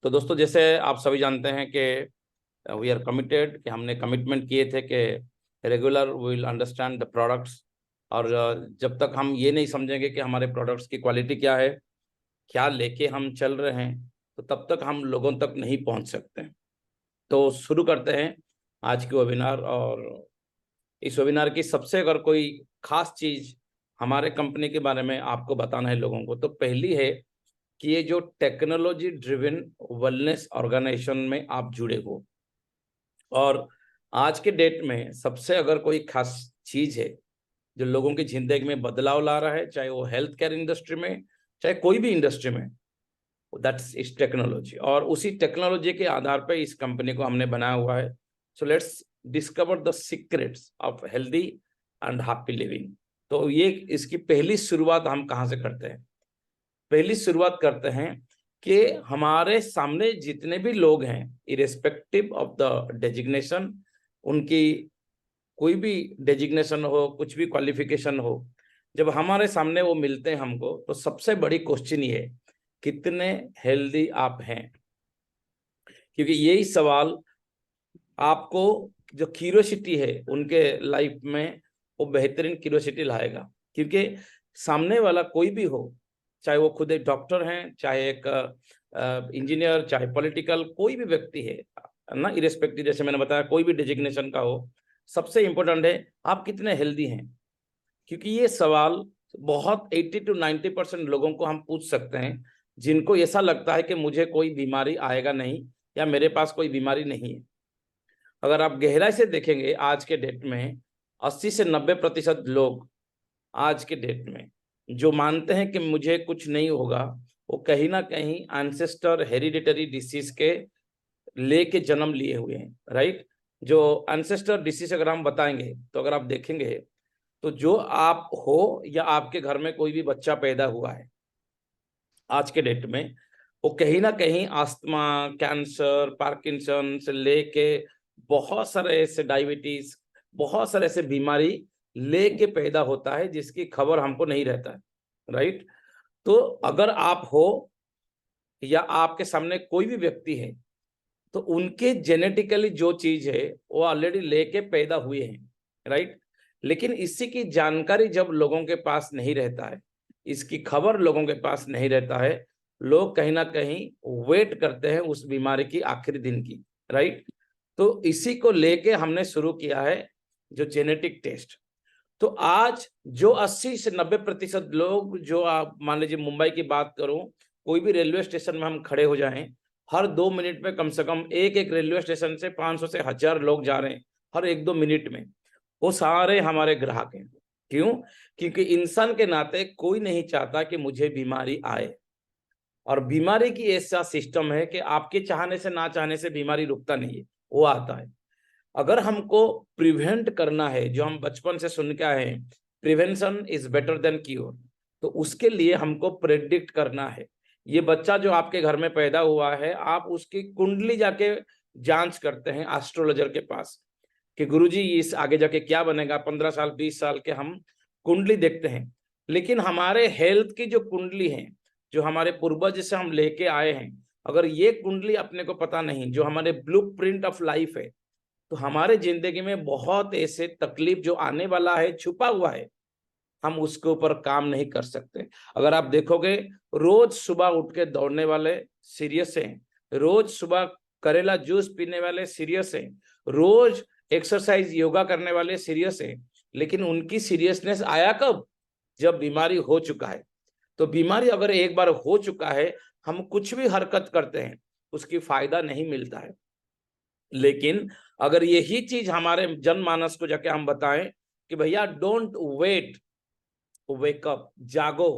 तो दोस्तों, जैसे आप सभी जानते हैं कि वी आर कमिटेड, कि हमने कमिटमेंट किए थे कि regular we will understand the products. और जब तक हम ये नहीं समझेंगे कि हमारे प्रोडक्ट्स की क्वालिटी क्या है, क्या लेके हम चल रहे हैं, तो तब तक हम लोगों तक नहीं पहुंच सकते हैं। तो शुरू करते हैं आज की वेबिनार। और इस वेबिनार की सबसे अगर कोई खास चीज हमारे कंपनी के बारे में आपको बताना है लोगों को, तो पहली है कि ये जो टेक्नोलॉजी ड्रिवन वेलनेस ऑर्गेनाइजेशन में आप जुड़े हो। और आज के डेट में सबसे अगर कोई खास चीज है जो लोगों की जिंदगी में बदलाव ला रहा है, चाहे वो हेल्थ केयर इंडस्ट्री में, चाहे कोई भी इंडस्ट्री में, दैट्स इस टेक्नोलॉजी। और उसी टेक्नोलॉजी के आधार पर इस कंपनी को हमने बनाया हुआ है। So let's discover the secrets of healthy and happy living. तो ये इसकी पहली शुरुआत हम कहाँ से करते हैं? पहली शुरुआत करते हैं कि हमारे सामने जितने भी लोग हैं, इरेस्पेक्टिव ऑफ द डेजिग्नेशन, उनकी कोई भी डेजिग्नेशन हो, कुछ भी क्वालिफिकेशन हो, जब हमारे सामने वो मिलते हैं हमको, तो सबसे बड़ी क्वेश्चन ये है, कितने हेल्दी आप हैं? क्योंकि यही सवाल आपको जो क्यूरियोसिटी है उनके लाइफ में, वो बेहतरीन क्यूरियोसिटी लाएगा। क्योंकि सामने वाला कोई भी हो, चाहे वो खुद एक डॉक्टर हैं, चाहे एक इंजीनियर, चाहे पॉलिटिकल कोई भी व्यक्ति है ना, इरेस्पेक्टिव, जैसे मैंने बताया, कोई भी डेजिग्नेशन का हो, सबसे इंपॉर्टेंट है आप कितने हेल्दी हैं। क्योंकि ये सवाल बहुत 80 to 90% लोगों को हम पूछ सकते हैं, जिनको ऐसा लगता है कि मुझे कोई बीमारी आएगा नहीं, या मेरे पास कोई बीमारी नहीं है। अगर आप गहराई से देखेंगे आज के डेट में 80 से 90% लोग आज के डेट में जो मानते हैं कि मुझे कुछ नहीं होगा, वो कहीं ना कहीं एंसेस्टर हेरिडिटरी डिसीज के लेके जन्म लिए हुए हैं, राइट। जो एंसेस्टर डिसीज अगर हम बताएंगे, तो अगर आप देखेंगे, तो जो आप हो या आपके घर में कोई भी बच्चा पैदा हुआ है आज के डेट में, वो कहीं ना कहीं अस्थमा, कैंसर, पार्किंसन से लेके बहुत सारे ऐसे डायबिटीज, बहुत सारे ऐसे बीमारी लेके पैदा होता है, जिसकी खबर हमको नहीं रहता है, राइट। तो अगर आप हो या आपके सामने कोई भी व्यक्ति है, तो उनके जेनेटिकली जो चीज है वो ऑलरेडी लेके पैदा हुए हैं, राइट। लेकिन इसी की जानकारी जब लोगों के पास नहीं रहता है, इसकी खबर लोगों के पास नहीं रहता है, लोग कहीं ना कहीं वेट करते हैं उस बीमारी की आखिरी दिन की, राइट। तो इसी को लेके हमने शुरू किया है जो जेनेटिक टेस्ट। तो आज जो 80 से 90% लोग, जो आप मान लीजिए मुंबई की बात करूं, कोई भी रेलवे स्टेशन में हम खड़े हो जाएं, हर 2 मिनट में कम से कम एक एक रेलवे स्टेशन से 500 से 1000 लोग जा रहे हैं हर 1-2 मिनट में। वो सारे हमारे ग्राहक हैं। क्यों? क्योंकि इंसान के नाते कोई नहीं चाहता कि मुझे बीमारी आए। और बीमारी की ऐसा सिस्टम है कि आपके चाहने से ना चाहने से बीमारी रुकता नहीं है, वो आता है। अगर हमको प्रिवेंट करना है, जो हम बचपन से सुन के आए हैं, prevention is better than cure, तो उसके लिए हमको प्रेडिक्ट करना है। ये बच्चा जो आपके घर में पैदा हुआ है, आप उसकी कुंडली जाके जांच करते हैं एस्ट्रोलॉजर के पास कि गुरुजी इस आगे जाके क्या बनेगा, 15 साल 20 साल के हम कुंडली देखते हैं। लेकिन हमारे हेल्थ की जो कुंडली है, जो हमारे पूर्वज से हम लेके आए हैं, अगर ये कुंडली अपने को पता नहीं, जो हमारे ब्लूप्रिंट ऑफ लाइफ है, तो हमारे जिंदगी में बहुत ऐसे तकलीफ जो आने वाला है, छुपा हुआ है, हम उसके ऊपर काम नहीं कर सकते। अगर आप देखोगे, रोज सुबह उठ के दौड़ने वाले सीरियस हैं, रोज सुबह करेला जूस पीने वाले सीरियस हैं, रोज एक्सरसाइज योगा करने वाले सीरियस हैं। लेकिन उनकी सीरियसनेस आया कब? जब बीमारी हो चुका है। तो बीमारी अगर एक बार हो चुका है, हम कुछ भी हरकत करते हैं, उसकी फायदा नहीं मिलता है। लेकिन अगर यही चीज हमारे जनमानस को जाके हम बताएं कि भैया डोंट वेट, वेकअप, जागो।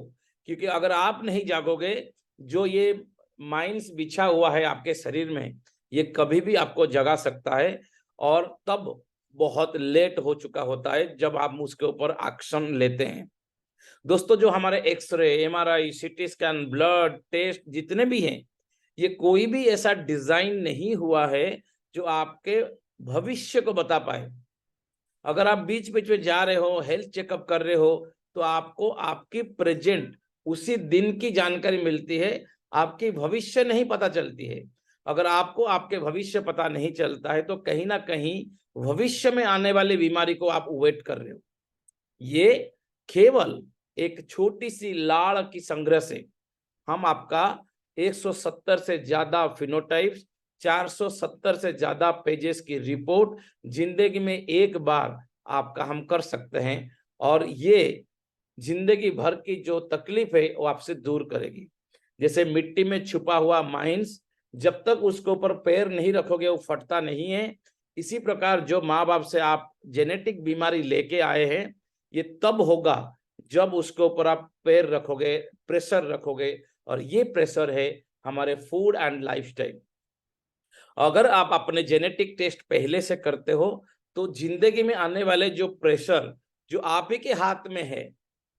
क्योंकि अगर आप नहीं जागोगे, जो ये माइंस बिछा हुआ है आपके शरीर में, ये कभी भी आपको जगा सकता है। और तब बहुत लेट हो चुका होता है जब आप उसके ऊपर एक्शन लेते हैं। दोस्तों, जो हमारे x-ray, MRI, CT scan, blood test जितने भी हैं, ये कोई भी ऐसा डिजाइन नहीं हुआ है जो आपके भविष्य को बता पाए। अगर आप बीच बीच में जा रहे हो, हेल्थ चेकअप कर रहे हो, तो आपको आपकी प्रेजेंट उसी दिन की जानकारी मिलती है, आपकी भविष्य नहीं पता चलती है। अगर आपको आपके भविष्य पता नहीं चलता है तो कहीं ना कहीं भविष्य में आने वाली बीमारी को आप वेट कर रहे हो। ये केवल एक छोटी सी लाड़ की संग्रह से हम आपका 170 से ज्यादा फिनोटाइप्स, 470 से ज्यादा पेजेस की रिपोर्ट जिंदगी में एक बार आपका हम कर सकते हैं, और ये जिंदगी भर की जो तकलीफ है वो आपसे दूर करेगी। जैसे मिट्टी में छुपा हुआ माइंस, जब तक उसके ऊपर पैर नहीं रखोगे वो फटता नहीं है। इसी प्रकार जो माँ बाप से आप जेनेटिक बीमारी लेके आए हैं, ये तब होगा जब उसके ऊपर आप पैर रखोगे, प्रेशर रखोगे, और ये प्रेशर है हमारे फूड एंड लाइफस्टाइल। अगर आप अपने जेनेटिक टेस्ट पहले से करते हो तो जिंदगी में आने वाले जो प्रेशर जो आप ही के हाथ में है,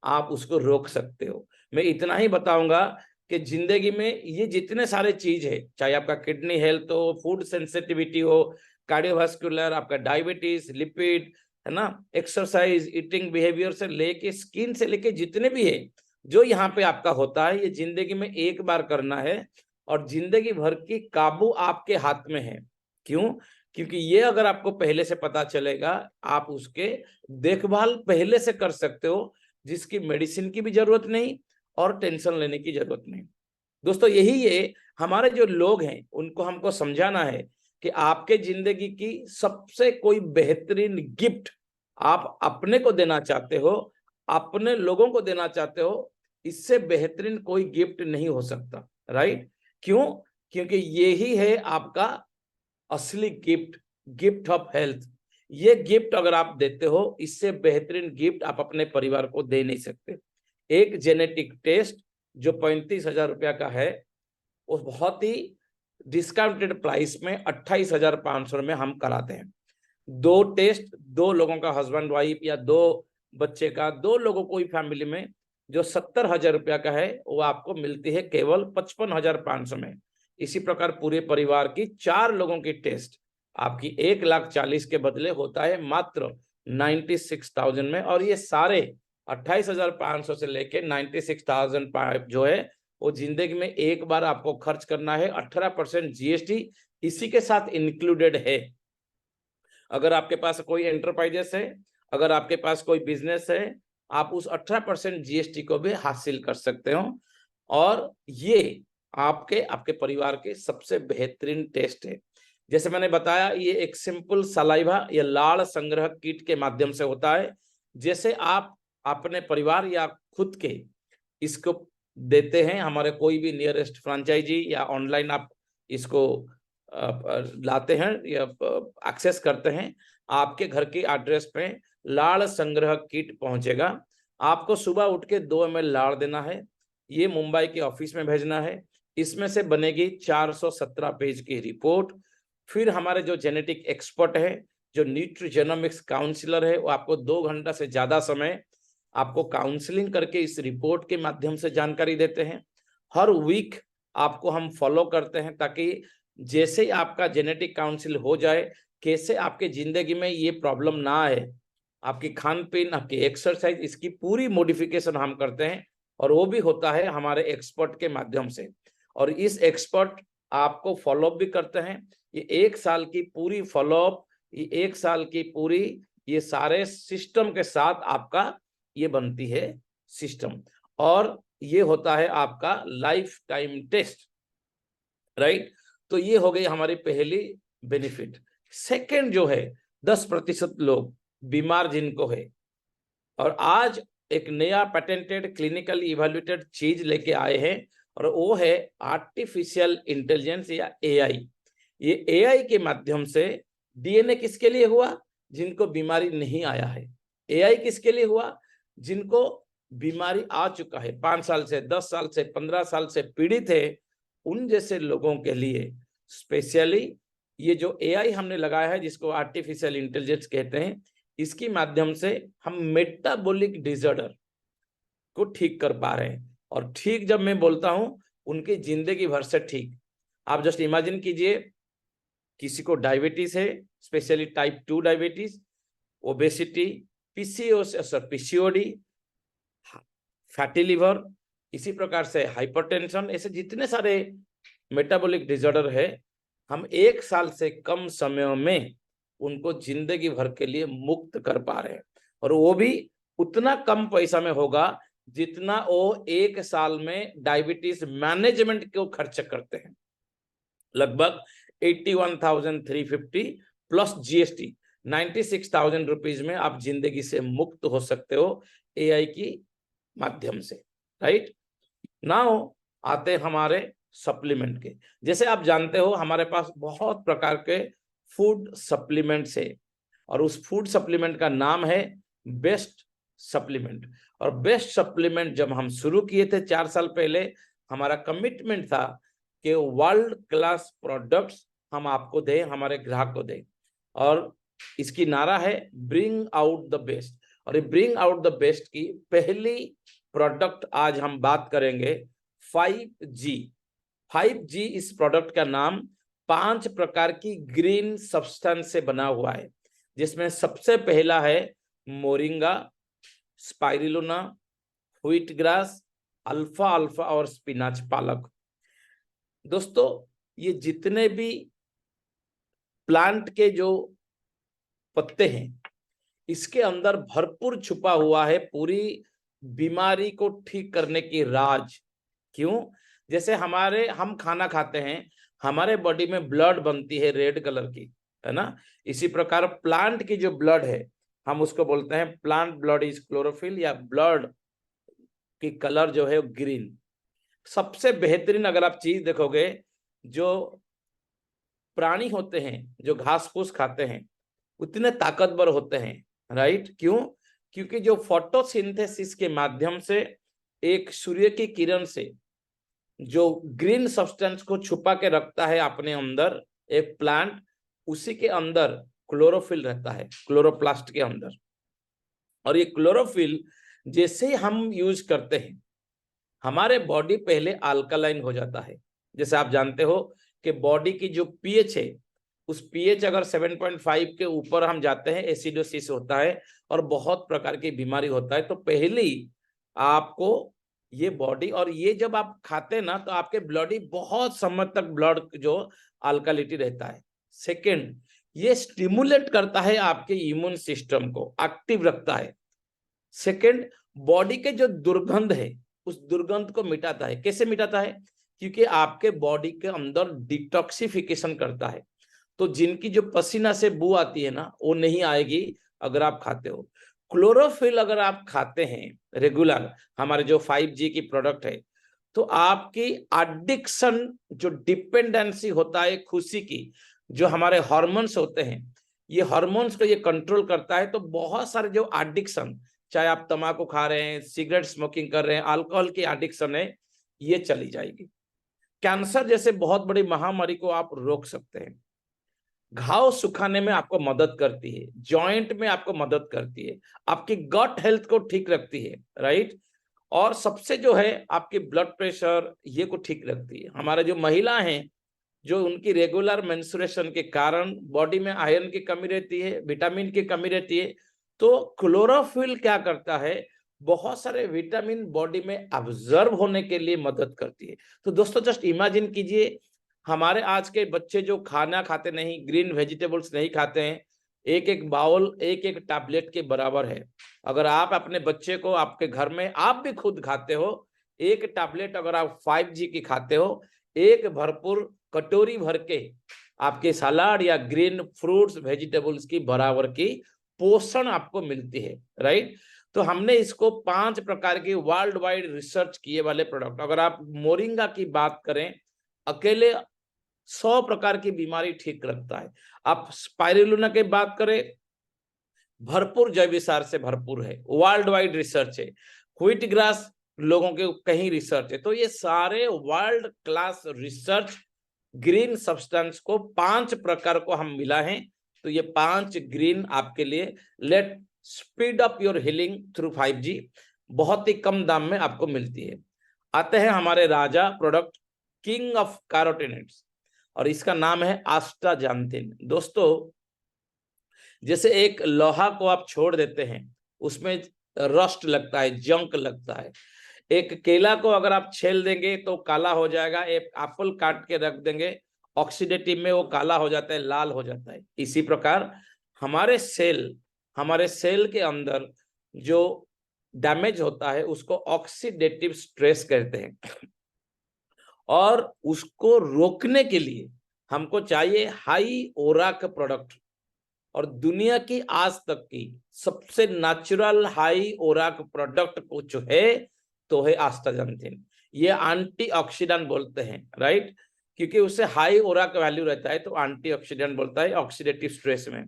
आप उसको रोक सकते हो। मैं इतना ही बताऊंगा कि जिंदगी में ये जितने सारे चीज है, चाहे आपका किडनी हेल्थ हो, फूड सेंसिटिविटी हो, कार्डियोवास्कुलर, आपका डायबिटीज, लिपिड, है ना, एक्सरसाइज, ईटिंग बिहेवियर से लेके स्किन से लेके जितने भी है, जो यहाँ पे आपका होता है, ये जिंदगी में एक बार करना है और जिंदगी भर की काबू आपके हाथ में है। क्यों? क्योंकि ये अगर आपको पहले से पता चलेगा, आप उसके देखभाल पहले से कर सकते हो, जिसकी मेडिसिन की भी जरूरत नहीं और टेंशन लेने की जरूरत नहीं। दोस्तों, यही ये हमारे जो लोग हैं उनको हमको समझाना है कि आपके जिंदगी की सबसे कोई बेहतरीन गिफ्ट आप अपने को देना चाहते हो, अपने लोगों को देना चाहते हो, इससे बेहतरीन कोई गिफ्ट नहीं हो सकता। राइट? क्यों? क्योंकि यही है आपका असली गिफ्ट, गिफ्ट ऑफ हेल्थ। ये गिफ्ट अगर आप देते हो, इससे बेहतरीन गिफ्ट आप अपने परिवार को दे नहीं सकते। एक जेनेटिक टेस्ट जो 35,000 रुपया का है, वो बहुत ही डिस्काउंटेड प्राइस में 28,500 में हम कराते हैं। 2 टेस्ट, 2 लोगों का, हस्बैंड वाइफ या 2 बच्चे का, 2 लोगों को फैमिली में, जो 70,000 रुपया का है वो आपको मिलती है केवल 55,500 में। इसी प्रकार पूरे परिवार की 4 लोगों की टेस्ट आपकी 1,40,000 के बदले होता है मात्र 96,000 में। और ये सारे 28,500 से लेके 96,000 जो है वो जिंदगी में एक बार आपको खर्च करना है। 18% जीएसटी इसी के साथ इंक्लूडेड है। अगर आपके पास कोई एंटरप्राइजेस है, अगर आपके पास कोई बिजनेस है, आप उस 18% जीएसटी को भी हासिल कर सकते हो। और ये आपके आपके परिवार के सबसे बेहतरीन टेस्ट है। जैसे मैंने बताया, ये एक सिंपल सलाइवा या लाड़ संग्रह किट के माध्यम से होता है। जैसे आप अपने परिवार या खुद के इसको देते हैं, हमारे कोई भी नियरेस्ट फ्रेंचाइजी या ऑनलाइन आप इसको लाते हैं या एक्सेस करते हैं, आपके घर की एड्रेस पे लाड़ संग्रह किट पहुंचेगा। आपको सुबह उठ के 2 ml लाड़ देना है, ये मुंबई के ऑफिस में भेजना है। इसमें से बनेगी 417 पेज की रिपोर्ट। फिर हमारे जो जेनेटिक एक्सपर्ट है, जो न्यूट्रिजेनोमिक्स काउंसलर है, वो आपको 2 घंटा से ज्यादा समय आपको काउंसलिंग करके इस रिपोर्ट के माध्यम से जानकारी देते हैं। हर वीक आपको हम फॉलो करते हैं, ताकि जैसे ही आपका जेनेटिक काउंसिल हो जाए, कैसे आपके जिंदगी में ये प्रॉब्लम ना आए, आपकी खान पीन, आपकी एक्सरसाइज, इसकी पूरी मॉडिफिकेशन हम करते हैं। और वो भी होता है हमारे एक्सपर्ट के माध्यम से। और इस एक्सपर्ट आपको फॉलोअप भी करते हैं। ये 1 साल की पूरी फॉलोअप, ये 1 साल की पूरी, ये सारे सिस्टम के साथ आपका ये बनती है सिस्टम। और ये होता है आपका लाइफ टाइम टेस्ट। राइट? तो ये हो गई हमारी पहली बेनिफिट। सेकंड जो है, 10% लोग बीमार जिनको है, और आज एक नया पेटेंटेड क्लिनिकल इवैल्यूएटेड चीज लेके आए हैं, और वो है आर्टिफिशियल इंटेलिजेंस या एआई। ये एआई के माध्यम से डीएनए किसके लिए हुआ? जिनको बीमारी नहीं आया है। एआई किसके लिए हुआ? जिनको बीमारी आ चुका है, 5 साल से, 10 साल से, 15 साल से पीड़ित है, उन जैसे लोगों के लिए स्पेशली ये जो एआई हमने लगाया है, जिसको आर्टिफिशियल इंटेलिजेंस कहते हैं, इसके माध्यम से हम मेटाबॉलिक डिसऑर्डर को ठीक कर पा रहे हैं। और ठीक जब मैं बोलता हूं, उनकी जिंदगी भर से ठीक। आप जस्ट इमेजिन कीजिए, किसी को डायबिटीज है, specially type 2 diabetes, obesity, PCOD, fatty liver, इसी प्रकार से हाइपरटेंशन, ऐसे जितने सारे मेटाबॉलिक डिसऑर्डर है, हम 1 साल से कम समय में उनको जिंदगी भर के लिए मुक्त कर पा रहे हैं, और वो भी उतना कम पैसा में होगा जितना वो 1 साल में डायबिटीज मैनेजमेंट को खर्च करते हैं। लगभग 81,350 प्लस जीएसटी 96,000 रुपीज में आप जिंदगी से मुक्त हो सकते हो एआई की माध्यम से, राइट। नाउ आते हमारे सप्लीमेंट के। जैसे आप जानते हो हमारे पास बहुत प्रकार के फूड सप्लीमेंट्स है, और उस फूड सप्लीमेंट का नाम है बेस्ट सप्लीमेंट। और बेस्ट सप्लीमेंट जब हम शुरू किए थे 4 साल पहले, हमारा कमिटमेंट था कि वर्ल्ड क्लास प्रोडक्ट्स हम आपको दें, हमारे ग्राहक को दें, और इसकी नारा है ब्रिंग आउट द बेस्ट। और ये ब्रिंग आउट द बेस्ट की पहली प्रोडक्ट आज हम बात करेंगे 5G। 5G इस प्रोडक्ट का नाम 5 प्रकार की ग्रीन सब्सटेंस से बना हुआ है, जिसमें सबसे पहला है moringa, spirulina, wheat grass, alpha alpha और स्पिनाच पालक। दोस्तों, ये जितने भी प्लांट के जो पत्ते हैं, इसके अंदर भरपूर छुपा हुआ है पूरी बीमारी को ठीक करने की राज। क्यों? जैसे हम खाना खाते हैं, हमारे बॉडी में ब्लड बनती है रेड कलर की, है ना। इसी प्रकार प्लांट की जो ब्लड है, हम उसको बोलते हैं प्लांट ब्लड इज क्लोरोफिल, या ब्लड की कलर जो है ग्रीन। सबसे बेहतरीन अगर आप चीज देखोगे, जो प्राणी होते हैं जो घास फूस खाते हैं उतने ताकतवर होते हैं, राइट। क्यों? क्योंकि जो फोटोसिंथेसिस के माध्यम से एक सूर्य की किरण से जो ग्रीन सब्सटेंस को छुपा के रखता है अपने अंदर एक प्लांट, उसी के अंदर क्लोरोफिल रहता है, क्लोरोप्लास्ट के अंदर। और ये क्लोरोफिल जैसे हम यूज करते हैं, हमारे बॉडी पहले अल्कलाइन हो जाता है। जैसे आप जानते हो कि बॉडी की जो पीएच है, उस पीएच अगर 7.5 के ऊपर हम जाते हैं, एसिडोसिस होता है और बहुत प्रकार की बीमारी होता है। तो पहले आपको ये बॉडी, और ये जब आप खाते हैं ना, तो आपके ब्लडी बहुत समय तक ब्लड जो अल्कालिटी रहता है। सेकंड, ये स्टिमुलेट करता है आपके इम्यून सिस्टम को, एक्टिव रखता है। सेकंड, बॉडी के जो दुर्गंध है उस दुर्गंध को मिटाता है। कैसे मिटाता है? क्योंकि आपके बॉडी के अंदर डिटॉक्सिफिकेशन करता है। तो जिनकी जो पसीना से बू आती है ना, वो नहीं आएगी अगर आप खाते हो। क्लोरोफिल अगर आप खाते हैं रेगुलर, हमारे जो 5G की प्रोडक्ट है, तो आपकी एडिक्शन, जो डिपेंडेंसी होता है खुशी की, जो हमारे हार्मोन्स होते हैं, ये हार्मोन्स को ये कंट्रोल करता है। तो बहुत सारे जो एडिक्शन, चाहे आप तंबाकू खा रहे हैं, सिगरेट स्मोकिंग कर रहे हैं, अल्कोहल की एडिक्शन है, ये चली जाएगी। कैंसर जैसे बहुत बड़ी महामारी को आप रोक सकते हैं। घाव सुखाने में आपको मदद करती है, जॉइंट में आपको मदद करती है, आपकी गट हेल्थ को ठीक रखती है, राइट। और सबसे जो है आपकी ब्लड प्रेशर, ये को ठीक रखती है। हमारे जो महिला हैं, जो उनकी रेगुलर मेंस्ट्रुएशन के कारण बॉडी में आयरन की कमी रहती है, विटामिन की कमी रहती है, तो क्लोरोफिल क्या करता है, बहुत सारे विटामिन बॉडी में ऑब्जर्व होने के लिए मदद करती है। तो दोस्तों, जस्ट इमेजिन कीजिए, हमारे आज के बच्चे जो खाना खाते नहीं, ग्रीन वेजिटेबल्स नहीं खाते हैं, एक एक बाउल एक एक टैबलेट के बराबर है। अगर आप अपने बच्चे को, आपके घर में आप भी खुद खाते हो, एक टैबलेट अगर आप 5G की खाते हो, एक भरपूर कटोरी भर के आपके सलाद या ग्रीन फ्रूट्स वेजिटेबल्स की बराबर की पोषण आपको मिलती है, राइट। तो हमने इसको 5 प्रकार की वर्ल्ड वाइड रिसर्च किए वाले प्रोडक्ट, अगर आप मोरिंगा की बात करें, अकेले 100 प्रकार की बीमारी ठीक रखता है। आप स्पाइरुलिना की बात करें, भरपूर जैविक से भरपूर है, वर्ल्ड वाइड रिसर्च है। व्हीट ग्रास लोगों के कहीं रिसर्च है। तो ये सारे world class research green substance को 5 प्रकार को हम मिला है। तो ये 5 ग्रीन आपके लिए let speed up your healing through 5G, बहुत ही कम दाम में आपको मिलती है। आते हैं हमारे राजा प्रोडक्ट, किंग ऑफ कैरोटीनॉइड्स, और इसका नाम है आस्टाजेंथिन। दोस्तों, जैसे एक लोहा को आप छोड़ देते हैं, उसमें रस्ट लगता है, जंक लगता है, एक केला को अगर आप छेल देंगे तो काला हो जाएगा, एक एप्पल काट के रख देंगे ऑक्सीडेटिव में वो काला हो जाता है, लाल हो जाता है। इसी प्रकार हमारे सेल के अंदर जो डैमेज होता है उसको ऑक्सीडेटिव स्ट्रेस कहते हैं, और उसको रोकने के लिए हमको चाहिए हाई ओरा का प्रोडक्ट। और दुनिया की आज तक की सबसे नेचुरल हाई ओरा का प्रोडक्ट को जो है तो है आस्टाजेंथिन। ये एंटीऑक्सीडेंट बोलते हैं, राइट, क्योंकि उससे हाई ओरा का वैल्यू रहता है तो एंटीऑक्सीडेंट बोलता है ऑक्सीडेटिव स्ट्रेस में।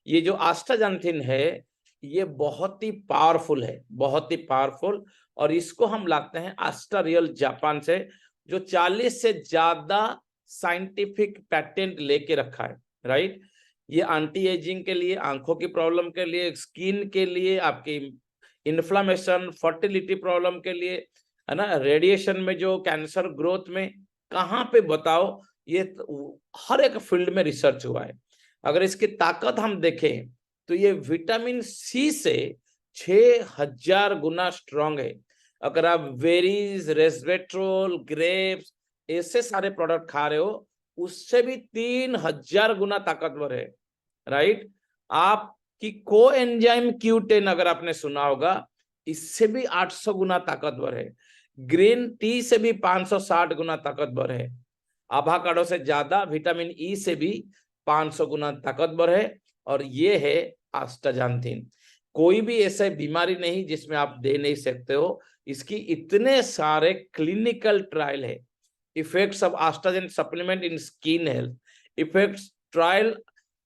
ये जो आस्टाजेंथिन है ये बहुत ही पावरफुल है, बहुत ही पावरफुल। और इसको हम लाते हैं एस्टारियल जापान से, जो 40 से ज्यादा साइंटिफिक पैटेंट लेके रखा है, राइट। ये एंटी एजिंग के लिए, आंखों की प्रॉब्लम के लिए, स्किन के लिए, आपकी इन्फ्लामेशन, फर्टिलिटी प्रॉब्लम के लिए, है ना, रेडिएशन में जो कैंसर ग्रोथ में, कहाँ पे बताओ, ये हर एक फील्ड में रिसर्च हुआ है। अगर इसकी ताकत हम देखें तो ये विटामिन सी से 6000 गुना स्ट्रांग है। अगर आप वेरीज, रेस्वेट्रोल, ग्रेप्स ऐसे सारे प्रोडक्ट खा रहे हो उससे भी 3000 गुना ताकतवर है, राइट। आपकी को एंजाइम Q10 अगर आपने सुना होगा, इससे भी 800 गुना ताकतवर है। ग्रीन टी से भी 560 गुना ताकतवर है। आभाकाडो से ज्यादा विटामिन ई से भी 500 गुना ताकतवर है। और ये है आस्टाजेंथिन। कोई भी ऐसे बीमारी नहीं जिसमें आप दे नहीं सकते हो। इसकी इतने सारे क्लिनिकल ट्रायल है। Effects of astaxanthin supplement in skin health, effects trial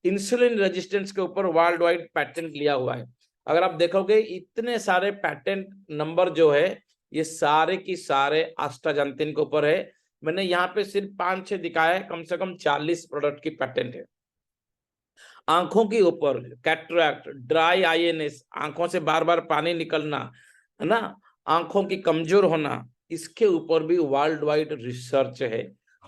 insulin resistance के ऊपर वर्ल्ड वाइड पैटेंट लिया हुआ है। अगर आप देखोगे इतने सारे पैटेंट नंबर जो है ये सारे की सारे आस्टाजेंथिन के ऊपर है। मैंने यहाँ पे सिर्फ 5-6 दिखाया है, कम से कम 40 प्रोडक्ट की पैटेंट है। आंखों के ऊपर कैटरैक्ट, ड्राई आईएनएस, आंखों से बार बार पानी निकलना, है ना, आंखों की कमजोर होना, इसके ऊपर भी वर्ल्ड वाइड रिसर्च है।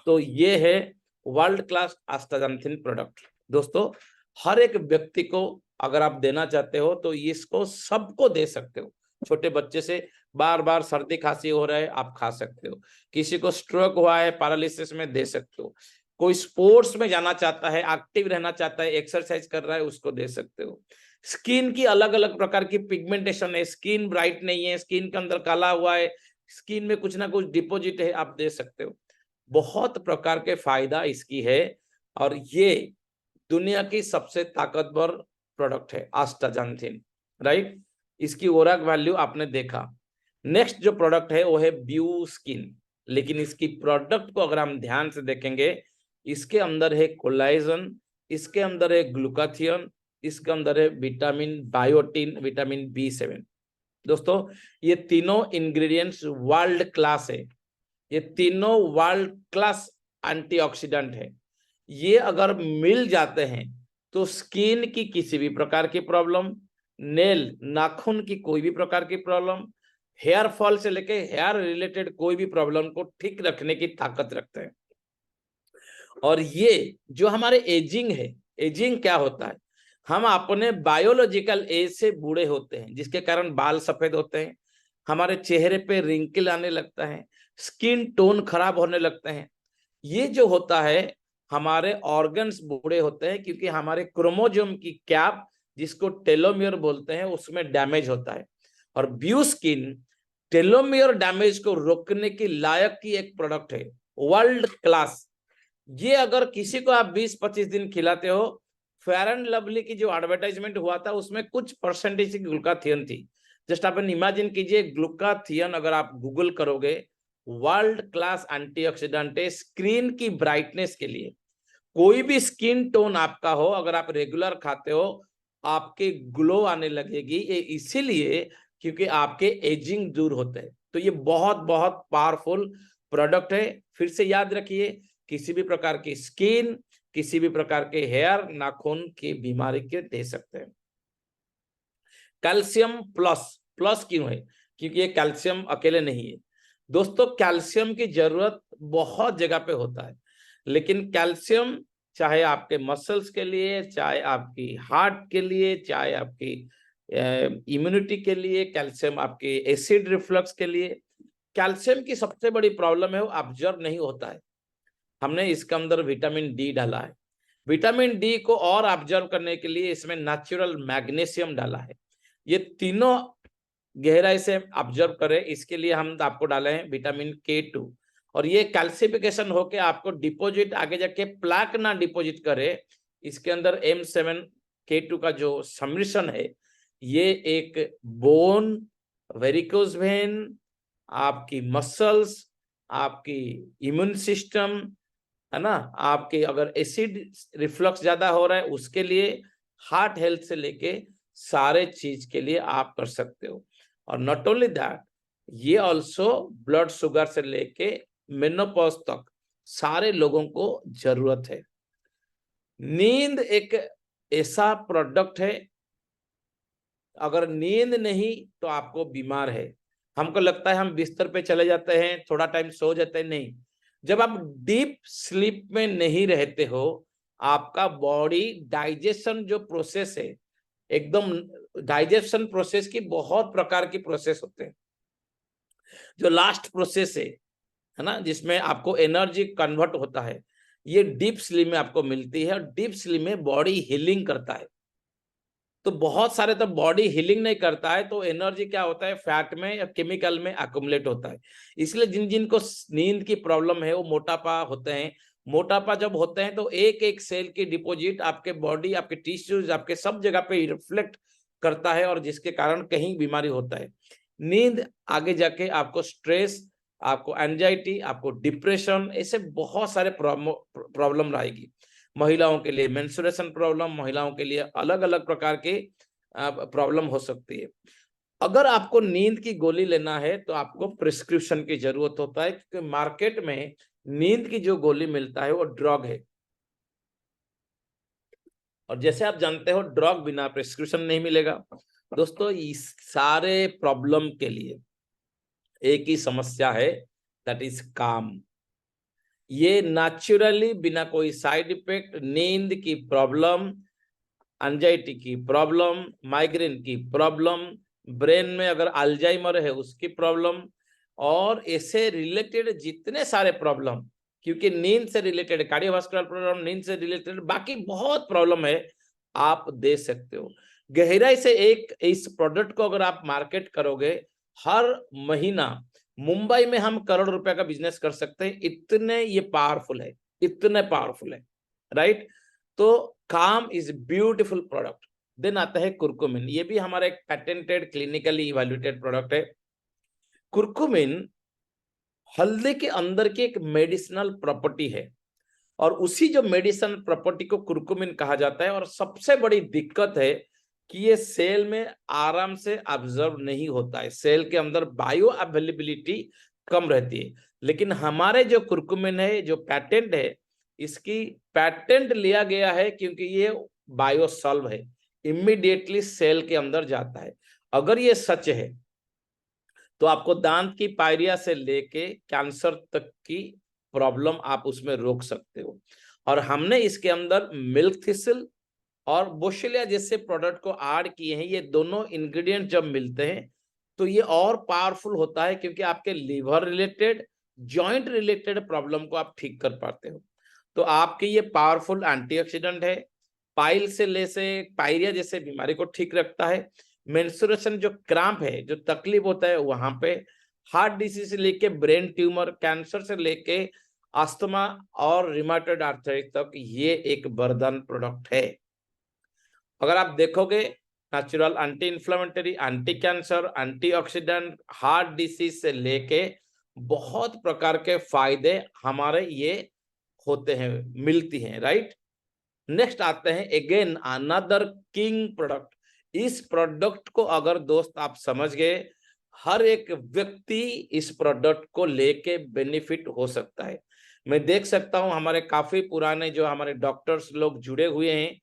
तो ये है वर्ल्ड क्लास आस्टाजेंथिन प्रोडक्ट। दोस्तों, हर एक व्यक्ति को अगर आप देना चाहते हो तो इसको सबको दे सकते हो। छोटे बच्चे से बार बार सर्दी खांसी हो रहा है आप खा सकते हो, किसी को स्ट्रोक हुआ है, पैरालिसिस में दे सकते हो, कोई स्पोर्ट्स में जाना चाहता है, एक्टिव रहना चाहता है, एक्सरसाइज कर रहा है, उसको दे सकते हो। स्किन की अलग अलग प्रकार की पिगमेंटेशन है, स्किन ब्राइट नहीं है, स्किन के अंदर काला हुआ है, स्किन में कुछ ना कुछ डिपॉजिट है, आप दे सकते हो। बहुत प्रकार के फायदा इसकी है। और ये दुनिया की सबसे ताकतवर प्रोडक्ट है आस्टाजेंथिन, राइट। इसकी ओरक वैल्यू आपने देखा। नेक्स्ट जो प्रोडक्ट है वो है ब्यू स्किन। लेकिन इसकी प्रोडक्ट को अगर हम ध्यान से देखेंगे, इसके अंदर है कोलाजन, इसके अंदर है ग्लूकाथियन, इसके अंदर है विटामिन बायोटिन, विटामिन B7। दोस्तों, ये तीनों इंग्रेडिएंट्स वर्ल्ड क्लास है। ये तीनों वर्ल्ड क्लास एंटीऑक्सीडेंट है। ये अगर मिल जाते हैं तो स्किन की किसी भी प्रकार की प्रॉब्लम, नेल नाखून की कोई भी प्रकार की प्रॉब्लम, हेयर फॉल से लेके हेयर रिलेटेड कोई भी प्रॉब्लम को ठीक रखने की ताकत रखते हैं। और ये जो हमारे एजिंग है, एजिंग क्या होता है, हम अपने बायोलॉजिकल एज से बूढ़े होते हैं जिसके कारण बाल सफेद होते हैं, हमारे चेहरे पे रिंकल आने लगता है, स्किन टोन खराब होने लगते हैं। ये जो होता है हमारे ऑर्गन्स बूढ़े होते हैं क्योंकि हमारे क्रोमोसोम की कैप, जिसको टेलोमियर बोलते हैं, उसमें डैमेज होता है। और ब्यू स्किन टेलोमियर डैमेज को रोकने की लायक की एक प्रोडक्ट है, वर्ल्ड क्लास। ये अगर किसी को आप 20-25 दिन खिलाते हो, फेयर एंड लवली की जो एडवर्टाइजमेंट हुआ था उसमें कुछ परसेंटेज की ग्लूकाथियन थी। जस्ट आप इमेजिन कीजिए, ग्लूकाथियन अगर आप गूगल करोगे, वर्ल्ड क्लास एंटीऑक्सीडेंट है स्क्रीन की ब्राइटनेस के लिए। कोई भी स्किन टोन आपका हो, अगर आप रेगुलर खाते हो आपके ग्लो आने लगेगी। ये इसीलिए क्योंकि आपके एजिंग दूर होते हैं। तो ये बहुत बहुत पावरफुल प्रोडक्ट है। फिर से याद रखिए, किसी भी प्रकार की स्किन, किसी भी प्रकार के हेयर, नाखून की बीमारी के दे सकते हैं। कैल्शियम प्लस, प्लस क्यों है? क्योंकि ये कैल्शियम अकेले नहीं है दोस्तों। कैल्शियम की जरूरत बहुत जगह पे होता है, लेकिन कैल्शियम चाहे आपके मसल्स के लिए, चाहे आपकी हार्ट के लिए, चाहे आपकी इम्यूनिटी के लिए, कैल्शियम आपके एसिड रिफ्लक्स के लिए, कैल्शियम की सबसे बड़ी प्रॉब्लम है वो ऑब्जर्व नहीं होता है। हमने इसके अंदर विटामिन डी डाला है, विटामिन डी को और ऑब्जर्व करने के लिए इसमें नेचुरल मैग्नीशियम डाला है। ये तीनों गहराई से ऑब्जर्व करें, इसके लिए हम आपको डाले हैं विटामिन K2, और ये कैल्सिफिकेशन होके आपको डिपॉजिट आगे जाके प्लाक ना डिपॉजिट करे। इसके अंदर M7K2 का जो सम्मिश्रण है, ये एक बोन, वेरिकोज वेन, आपकी मसल्स, आपकी इम्यून सिस्टम, है ना, आपके अगर एसिड रिफ्लक्स ज्यादा हो रहा है उसके लिए, हार्ट हेल्थ से लेके सारे चीज के लिए आप कर सकते हो। और नॉट ओनली दैट, ये ऑल्सो ब्लड शुगर से लेके मेनोपॉज तक सारे लोगों को जरूरत है। नींद एक ऐसा प्रोडक्ट है, अगर नींद नहीं तो आपको बीमार है। हमको लगता है हम बिस्तर पे चले जाते हैं, थोड़ा टाइम सो जाते हैं, नहीं। जब आप डीप स्लीप में नहीं रहते हो, आपका बॉडी डाइजेशन जो प्रोसेस है, एकदम डाइजेशन प्रोसेस की बहुत प्रकार की प्रोसेस होते हैं। जो लास्ट प्रोसेस है ना, जिसमें आपको एनर्जी कन्वर्ट होता है, ये डीप स्लीप में आपको मिलती है। और डीप स्लीप में बॉडी हीलिंग करता है। तो बहुत सारे तो बॉडी हीलिंग नहीं करता है, तो एनर्जी क्या होता है, फैट में या केमिकल में अक्युमुलेट होता है। इसलिए जिन जिन को नींद की प्रॉब्लम है वो मोटापा होते हैं। मोटापा जब होते हैं तो एक एक सेल की डिपॉजिट आपके बॉडी, आपके टिश्यूज, आपके सब जगह पे रिफ्लेक्ट करता है, और जिसके कारण कहीं बीमारी होता है। नींद आगे जाके आपको स्ट्रेस, आपको एंजाइटी, आपको डिप्रेशन, ऐसे बहुत सारे प्रॉब्लम आएगी। महिलाओं के लिए मेंस्ट्रुएशन प्रॉब्लम, महिलाओं के लिए अलग अलग प्रकार के प्रॉब्लम हो सकती है। अगर आपको नींद की गोली लेना है तो आपको प्रिस्क्रिप्शन की जरूरत होता है, क्योंकि मार्केट में नींद की जो गोली मिलता है वो ड्रग है। और जैसे आप जानते हो, ड्रग बिना प्रिस्क्रिप्शन नहीं मिलेगा। दोस्तों, इस सारे प्रॉब्लम के लिए एक ही समस्या है, दैट इज काम। ये नेचुरली बिना कोई साइड इफेक्ट, नींद की प्रॉब्लम, एंजाइटी की प्रॉब्लम, माइग्रेन की प्रॉब्लम, ब्रेन में अगर अल्जाइमर है उसकी प्रॉब्लम, और ऐसे रिलेटेड जितने सारे प्रॉब्लम, क्योंकि नींद से रिलेटेड कार्डियोवास्कुलर प्रॉब्लम, नींद से रिलेटेड बाकी बहुत प्रॉब्लम है, आप दे सकते हो। गहराई से एक इस प्रोडक्ट को अगर आप मार्केट करोगे, हर महीना मुंबई में हम करोड़ रुपए का बिजनेस कर सकते हैं, इतने ये पावरफुल है, इतने पावरफुल है, राइट। तो काम इज ब्यूटीफुल प्रोडक्ट। देन आता है कुरकुमिन, ये भी हमारा एक पेटेंटेड क्लिनिकली इवैल्यूएटेड प्रोडक्ट है। कुरकुमिन हल्दी के अंदर की एक मेडिसिनल प्रॉपर्टी है, और उसी जो मेडिसिनल प्रॉपर्टी को कुरकुमिन कहा जाता है। और सबसे बड़ी दिक्कत है कि ये सेल में आराम से ऑब्जर्व नहीं होता है, सेल के अंदर बायो अवेलेबिलिटी कम रहती है। लेकिन हमारे जो कुरकुमिन है, जो पैटेंट है, इसकी पैटेंट लिया गया है क्योंकि ये बायोसॉल्व है, इमीडिएटली सेल के अंदर जाता है। अगर ये सच है तो आपको दांत की पायरिया से लेके कैंसर तक की प्रॉब्लम आप उसमें रोक सकते हो। और हमने इसके अंदर मिल्क थिसिल और बोशेलिया जैसे प्रोडक्ट को ऐड किए हैं। ये दोनों इंग्रेडिएंट जब मिलते हैं तो ये और पावरफुल होता है, क्योंकि आपके liver related, joint related problem को आप ठीक कर पाते हो। तो आपके ये पावरफुल एंटीऑक्सीडेंट है, पाइल से ले से पायरिया जैसे बीमारी को ठीक रखता है, मेंस्ट्रुएशन जो क्रैम्प है, जो तकलीफ होता है वहां पे, हार्ट डिसीज से लेके ब्रेन ट्यूमर, कैंसर से लेके अस्थमा और रिमाटॉइड आर्थराइटिस तक, ये एक वरदान प्रोडक्ट है। अगर आप देखोगे, natural anti inflammatory, anti cancer, antioxidant, heart disease से लेके बहुत प्रकार के फायदे हमारे ये होते हैं, मिलती हैं, राइट। नेक्स्ट आते हैं अगेन अनदर किंग प्रोडक्ट। इस प्रोडक्ट को अगर दोस्त आप समझ गए, हर एक व्यक्ति इस प्रोडक्ट को लेके बेनिफिट हो सकता है। मैं देख सकता हूं हमारे काफी पुराने जो हमारे डॉक्टर्स लोग जुड़े हुए हैं,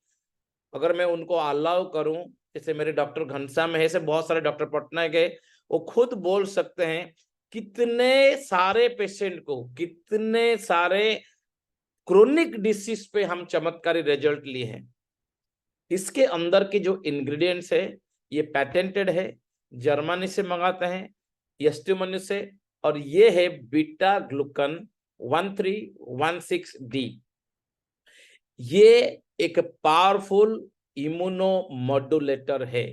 अगर मैं उनको अलाउ करूं, जैसे मेरे डॉक्टर घनश्याम है, ऐसे बहुत सारे डॉक्टर पटनायक है, वो खुद बोल सकते हैं कितने सारे पेशेंट को, कितने सारे क्रोनिक डिसीज पे हम चमत्कारी रिजल्ट लिए हैं। इसके अंदर के जो इंग्रेडिएंट्स है, ये पैटेंटेड है, जर्मनी से मंगाते हैं, यस्टुमनी से, और ये है बीटा ग्लूकन 1316D। ये एक पावरफुल इम्यूनोमॉड्यूलेटर है।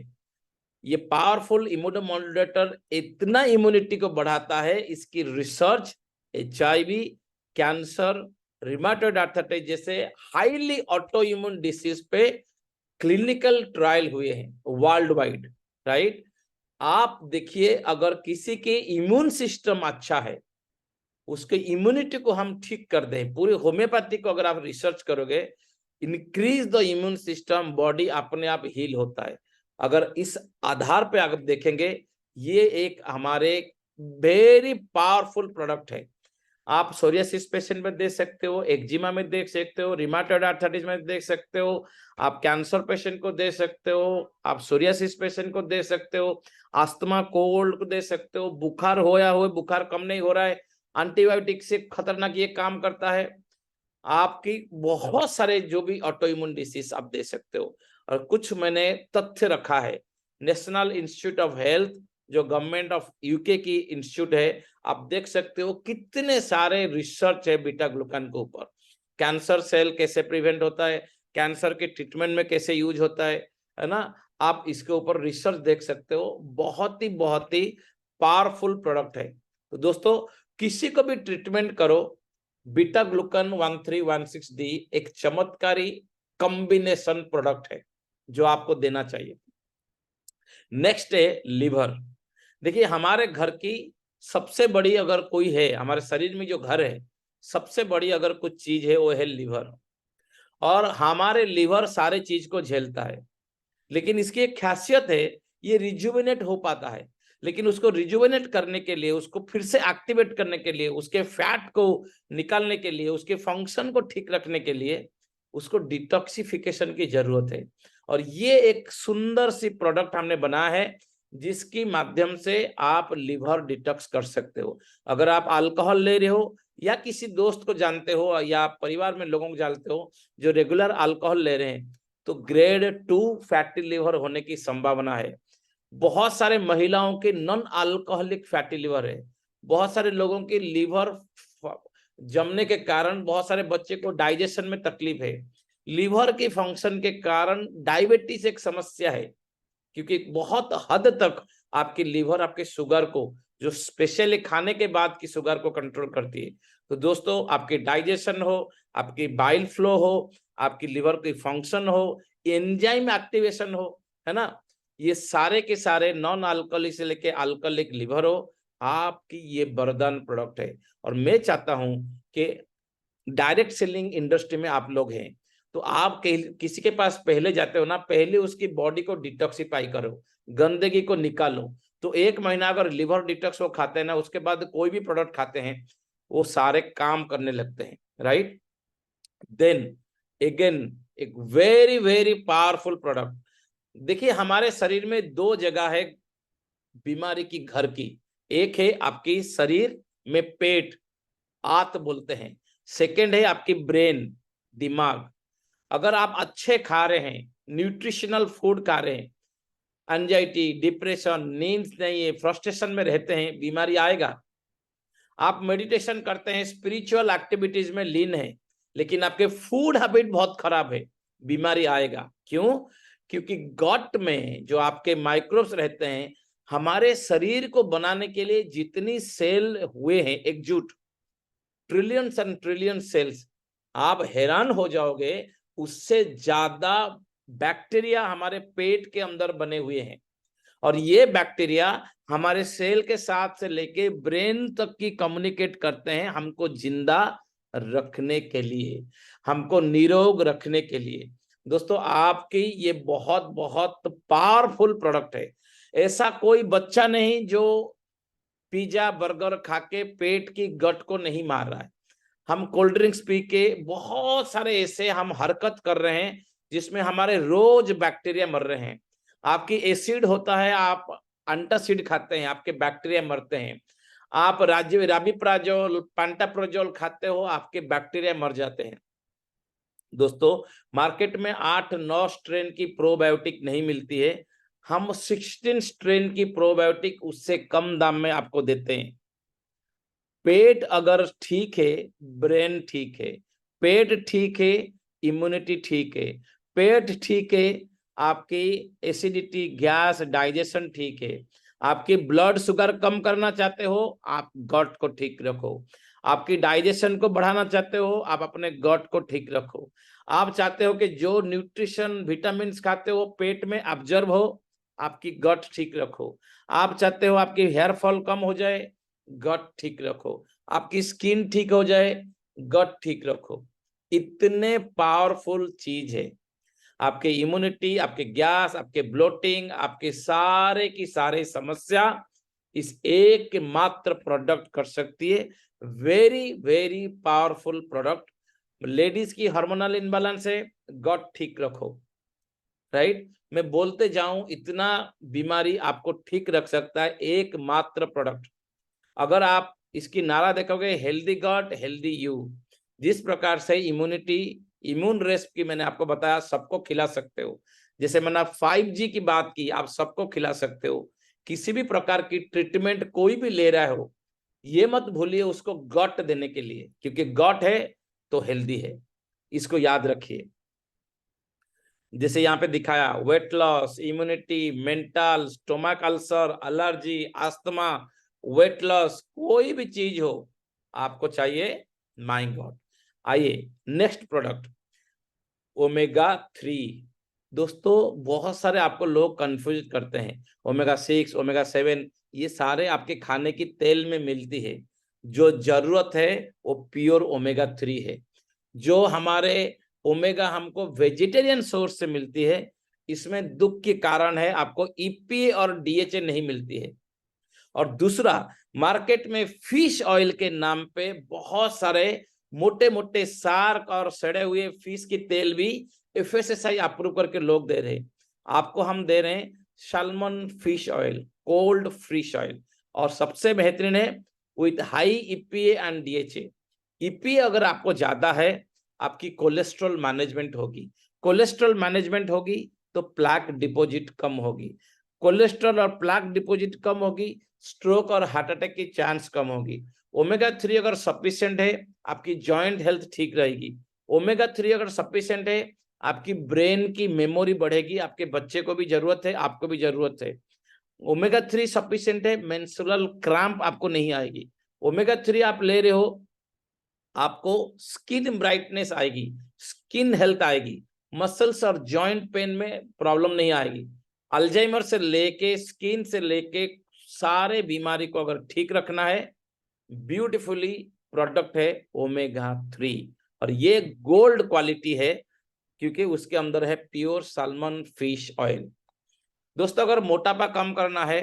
ये पावरफुल इम्यूनोमॉड्यूलेटर इतना इम्यूनिटी को बढ़ाता है, इसकी research HIV, cancer, rheumatoid arthritis जैसे हाईली ऑटो इम्यून डिसीज पे क्लिनिकल ट्रायल हुए हैं वर्ल्ड वाइड, राइट। आप देखिए, अगर किसी के इम्यून सिस्टम अच्छा है, उसके इम्यूनिटी को हम ठीक कर दें, पूरी होम्योपैथी को अगर आप रिसर्च करोगे, increase the immune system, body अपने आप हील होता है। अगर इस आधार पे आप देखेंगे, ये एक हमारे वेरी पावरफुल प्रोडक्ट है। आप सोरियासिस पेशेंट में दे सकते हो, एक्जिमा में देख सकते हो, रिमेटॉइड आर्थराइटिस में देख सकते हो, आप कैंसर पेशेंट को दे सकते हो, आप सोरियासिस पेशेंट को दे सकते हो, अस्थमा कोल्ड को दे सकते हो, बुखार होया हो, बुखार कम नहीं हो रहा है, एंटीबायोटिक से खतरनाक ये काम करता है। आपकी बहुत सारे जो भी ऑटो इम्यून डिसीज आप दे सकते हो। और कुछ मैंने तथ्य रखा है, नेशनल इंस्टीट्यूट ऑफ हेल्थ जो गवर्नमेंट ऑफ यूके की इंस्टीट्यूट है, आप देख सकते हो कितने सारे रिसर्च है बीटा ग्लूकान के ऊपर। कैंसर सेल कैसे प्रिवेंट होता है, कैंसर के ट्रीटमेंट में कैसे यूज होता है ना, आप इसके ऊपर रिसर्च देख सकते हो। बहुत ही पावरफुल प्रोडक्ट है। तो दोस्तों, किसी को भी ट्रीटमेंट करो, बीटा ग्लूकान 1316D एक चमत्कारी कॉम्बिनेशन प्रोडक्ट है जो आपको देना चाहिए। नेक्स्ट है लिवर। देखिए, हमारे घर की सबसे बड़ी अगर कोई है, हमारे शरीर में जो घर है, सबसे बड़ी अगर कुछ चीज है वो है लिवर। और हमारे लिवर सारे चीज को झेलता है, लेकिन इसकी एक खासियत है, ये रिजुविनेट हो पाता है। लेकिन उसको रिजुविनेट करने के लिए, उसको फिर से एक्टिवेट करने के लिए, उसके फैट को निकालने के लिए, उसके फंक्शन को ठीक रखने के लिए उसको डिटॉक्सिफिकेशन की जरूरत है। और ये एक सुंदर सी प्रोडक्ट हमने बनाया है, जिसकी माध्यम से आप लिवर डिटॉक्स कर सकते हो। अगर आप अल्कोहल ले रहे हो, या किसी दोस्त को जानते हो, या परिवार में लोगों को जानते हो जो रेगुलर अल्कोहल ले रहे हैं, तो ग्रेड 2 फैटी लिवर होने की संभावना है। बहुत सारे महिलाओं के नॉन अल्कोहलिक फैटी लिवर है। बहुत सारे लोगों की लिवर जमने के कारण बहुत सारे बच्चे को डाइजेशन में तकलीफ है। लिवर के फंक्शन के कारण डायबिटीज एक समस्या है, क्योंकि बहुत हद तक आपकी लिवर आपके शुगर को, जो स्पेशली खाने के बाद की शुगर को कंट्रोल करती है। तो दोस्तों, आपकी डाइजेशन हो, आपकी बाइल फ्लो हो, आपकी लिवर की फंक्शन हो, एंजाइम एक्टिवेशन हो, है ना, ये सारे के सारे नॉन अल्कोहलिक से लेके अल्कोहलिक लिवर हो, आपकी ये वरदान प्रोडक्ट है। और मैं चाहता हूं कि डायरेक्ट सेलिंग इंडस्ट्री में आप लोग हैं, तो आप किसी के पास पहले जाते हो ना, पहले उसकी बॉडी को डिटॉक्सिफाई करो, गंदगी को निकालो। तो 1 महीना अगर लिवर डिटॉक्स वो खाते हैं ना, उसके बाद कोई भी प्रोडक्ट खाते हैं, वो सारे काम करने लगते हैं, राइट। देन अगेन एक वेरी पावरफुल प्रोडक्ट। देखिए, हमारे शरीर में 2 जगह है बीमारी की घर की। एक है आपकी शरीर में पेट, आंत बोलते हैं। सेकंड है आपकी ब्रेन, दिमाग। अगर आप अच्छे खा रहे हैं, न्यूट्रिशनल फूड खा रहे हैं, एंजाइटी, डिप्रेशन, नींद नहीं है, फ्रस्ट्रेशन में रहते हैं, बीमारी आएगा। आप मेडिटेशन करते हैं, स्पिरिचुअल एक्टिविटीज में लीन है, लेकिन आपके फूड हैबिट बहुत खराब है, बीमारी आएगा। क्यों? क्योंकि गट में जो आपके माइक्रोब्स रहते हैं, हमारे शरीर को बनाने के लिए जितनी सेल हुए हैं एकजुट, ट्रिलियंस एंड ट्रिलियन सेल्स, आप हैरान हो जाओगे, उससे ज्यादा बैक्टीरिया हमारे पेट के अंदर बने हुए हैं। और ये बैक्टीरिया हमारे सेल के साथ से लेके ब्रेन तक की कम्युनिकेट करते हैं, हमको जिंदा रखने के लिए, हमको निरोग रखने के लिए। दोस्तों, आपकी ये बहुत पावरफुल प्रोडक्ट है। ऐसा कोई बच्चा नहीं जो पिज्जा बर्गर खा के पेट की गट को नहीं मार रहा है। हम कोल्ड ड्रिंक्स पी के बहुत सारे ऐसे हम हरकत कर रहे हैं जिसमें हमारे रोज बैक्टीरिया मर रहे हैं। आपकी एसिड होता है, आप एंटासिड खाते हैं, आपके बैक्टीरिया मरते हैं। आप राबिप्राजोल, पेंटाप्रोजोल खाते हो, आपके बैक्टीरिया मर जाते हैं। दोस्तों, मार्केट में 8-9 स्ट्रेन की प्रोबायोटिक नहीं मिलती है, हम 16 स्ट्रेन की प्रोबायोटिक उससे कम दाम में आपको देते हैं। पेट अगर ठीक है, ब्रेन ठीक है। पेट ठीक है, इम्यूनिटी ठीक है। पेट ठीक है, आपकी एसिडिटी, गैस, डाइजेशन ठीक है। आपकी ब्लड शुगर कम करना चाहते हो, आप गट को ठीक रखो। आपकी डाइजेशन को बढ़ाना चाहते हो, आप अपने गट को ठीक रखो। आप चाहते हो कि जो न्यूट्रिशन, विटामिन खाते हो पेट में ऑब्जर्व हो, आपकी गट ठीक रखो। आप चाहते हो आपकी हेयर फॉल कम हो जाए, गट ठीक रखो। आपकी स्किन ठीक हो जाए, गट ठीक रखो। इतने पावरफुल चीज है। आपके इम्यूनिटी, आपके गैस, आपके ब्लोटिंग, आपके सारे की सारे समस्या इस एक मात्र प्रोडक्ट कर सकती है। Very very powerful product. Ladies की हार्मोनल इनबैलेंस है, गट ठीक रखो। राइट, मैं बोलते जाऊं, इतना बीमारी आपको ठीक रख सकता है एकमात्र प्रोडक्ट। अगर आप इसकी नारा देखोगे, हेल्दी गट हेल्दी यू। जिस प्रकार से इम्यूनिटी, इम्यून रेस्प की मैंने आपको बताया, सबको खिला सकते हो। जैसे मैंने 5G की बात की, आप सबको खिला सकते हो। किसी भी प्रकार की ट्रीटमेंट कोई भी ले रहा हो, ये मत भूलिए उसको गट देने के लिए, क्योंकि गट है तो हेल्दी है। इसको याद रखिए। जैसे यहाँ पे दिखाया, weight loss, immunity, mental, stomach ulcer, allergy, asthma, weight loss, कोई भी चीज हो आपको चाहिए, माय गॉड। आइए नेक्स्ट प्रोडक्ट, ओमेगा 3। दोस्तों बहुत सारे आपको लोग कंफ्यूज करते हैं, ओमेगा 6, ओमेगा 7, ये सारे आपके खाने की तेल में मिलती है। जो जरूरत है वो प्योर ओमेगा 3 है। जो हमारे ओमेगा हमको वेजिटेरियन सोर्स से मिलती है, इसमें दुख के कारण है आपको ईपीए और डीएचए नहीं मिलती है। और दूसरा, मार्केट में फिश ऑयल के नाम पे बहुत सारे मोटे मोटे शार्क और सड़े हुए फिश की तेल भी एफएसएसआई अप्रूव करके लोग दे रहे हैं। आपको हम दे रहे हैं salmon fish oil, cold fish oil, और सबसे बेहतरीन है with high EPA and DHA. EPA अगर आपको ज्यादा है, आपकी कोलेस्ट्रॉल मैनेजमेंट होगी। कोलेस्ट्रॉल मैनेजमेंट होगी तो प्लाक डिपॉजिट कम होगी। कोलेस्ट्रॉल और प्लाक डिपॉजिट कम होगी, स्ट्रोक और हार्ट अटैक की चांस कम होगी। ओमेगा 3 अगर सफिशिएंट है, आपकी जॉइंट हेल्थ ठीक रहेगी। ओमेगा 3 अगर सफिशिएंट है, आपकी ब्रेन की मेमोरी बढ़ेगी। आपके बच्चे को भी जरूरत है, आपको भी जरूरत है। ओमेगा 3 सफिशिएंट है, मेंस्ट्रुअल क्रैम्प आपको नहीं आएगी। ओमेगा 3 आप ले रहे हो, आपको स्किन ब्राइटनेस आएगी, स्किन हेल्थ आएगी, मसल्स और जॉइंट पेन में प्रॉब्लम नहीं आएगी। अल्जाइमर से लेके, स्किन से लेके सारे बीमारी को अगर ठीक रखना है, ब्यूटीफुली प्रोडक्ट है ओमेगा 3। और ये गोल्ड क्वालिटी है, क्योंकि उसके अंदर है प्योर साल्मन फिश ऑयल। दोस्तों अगर मोटापा कम करना है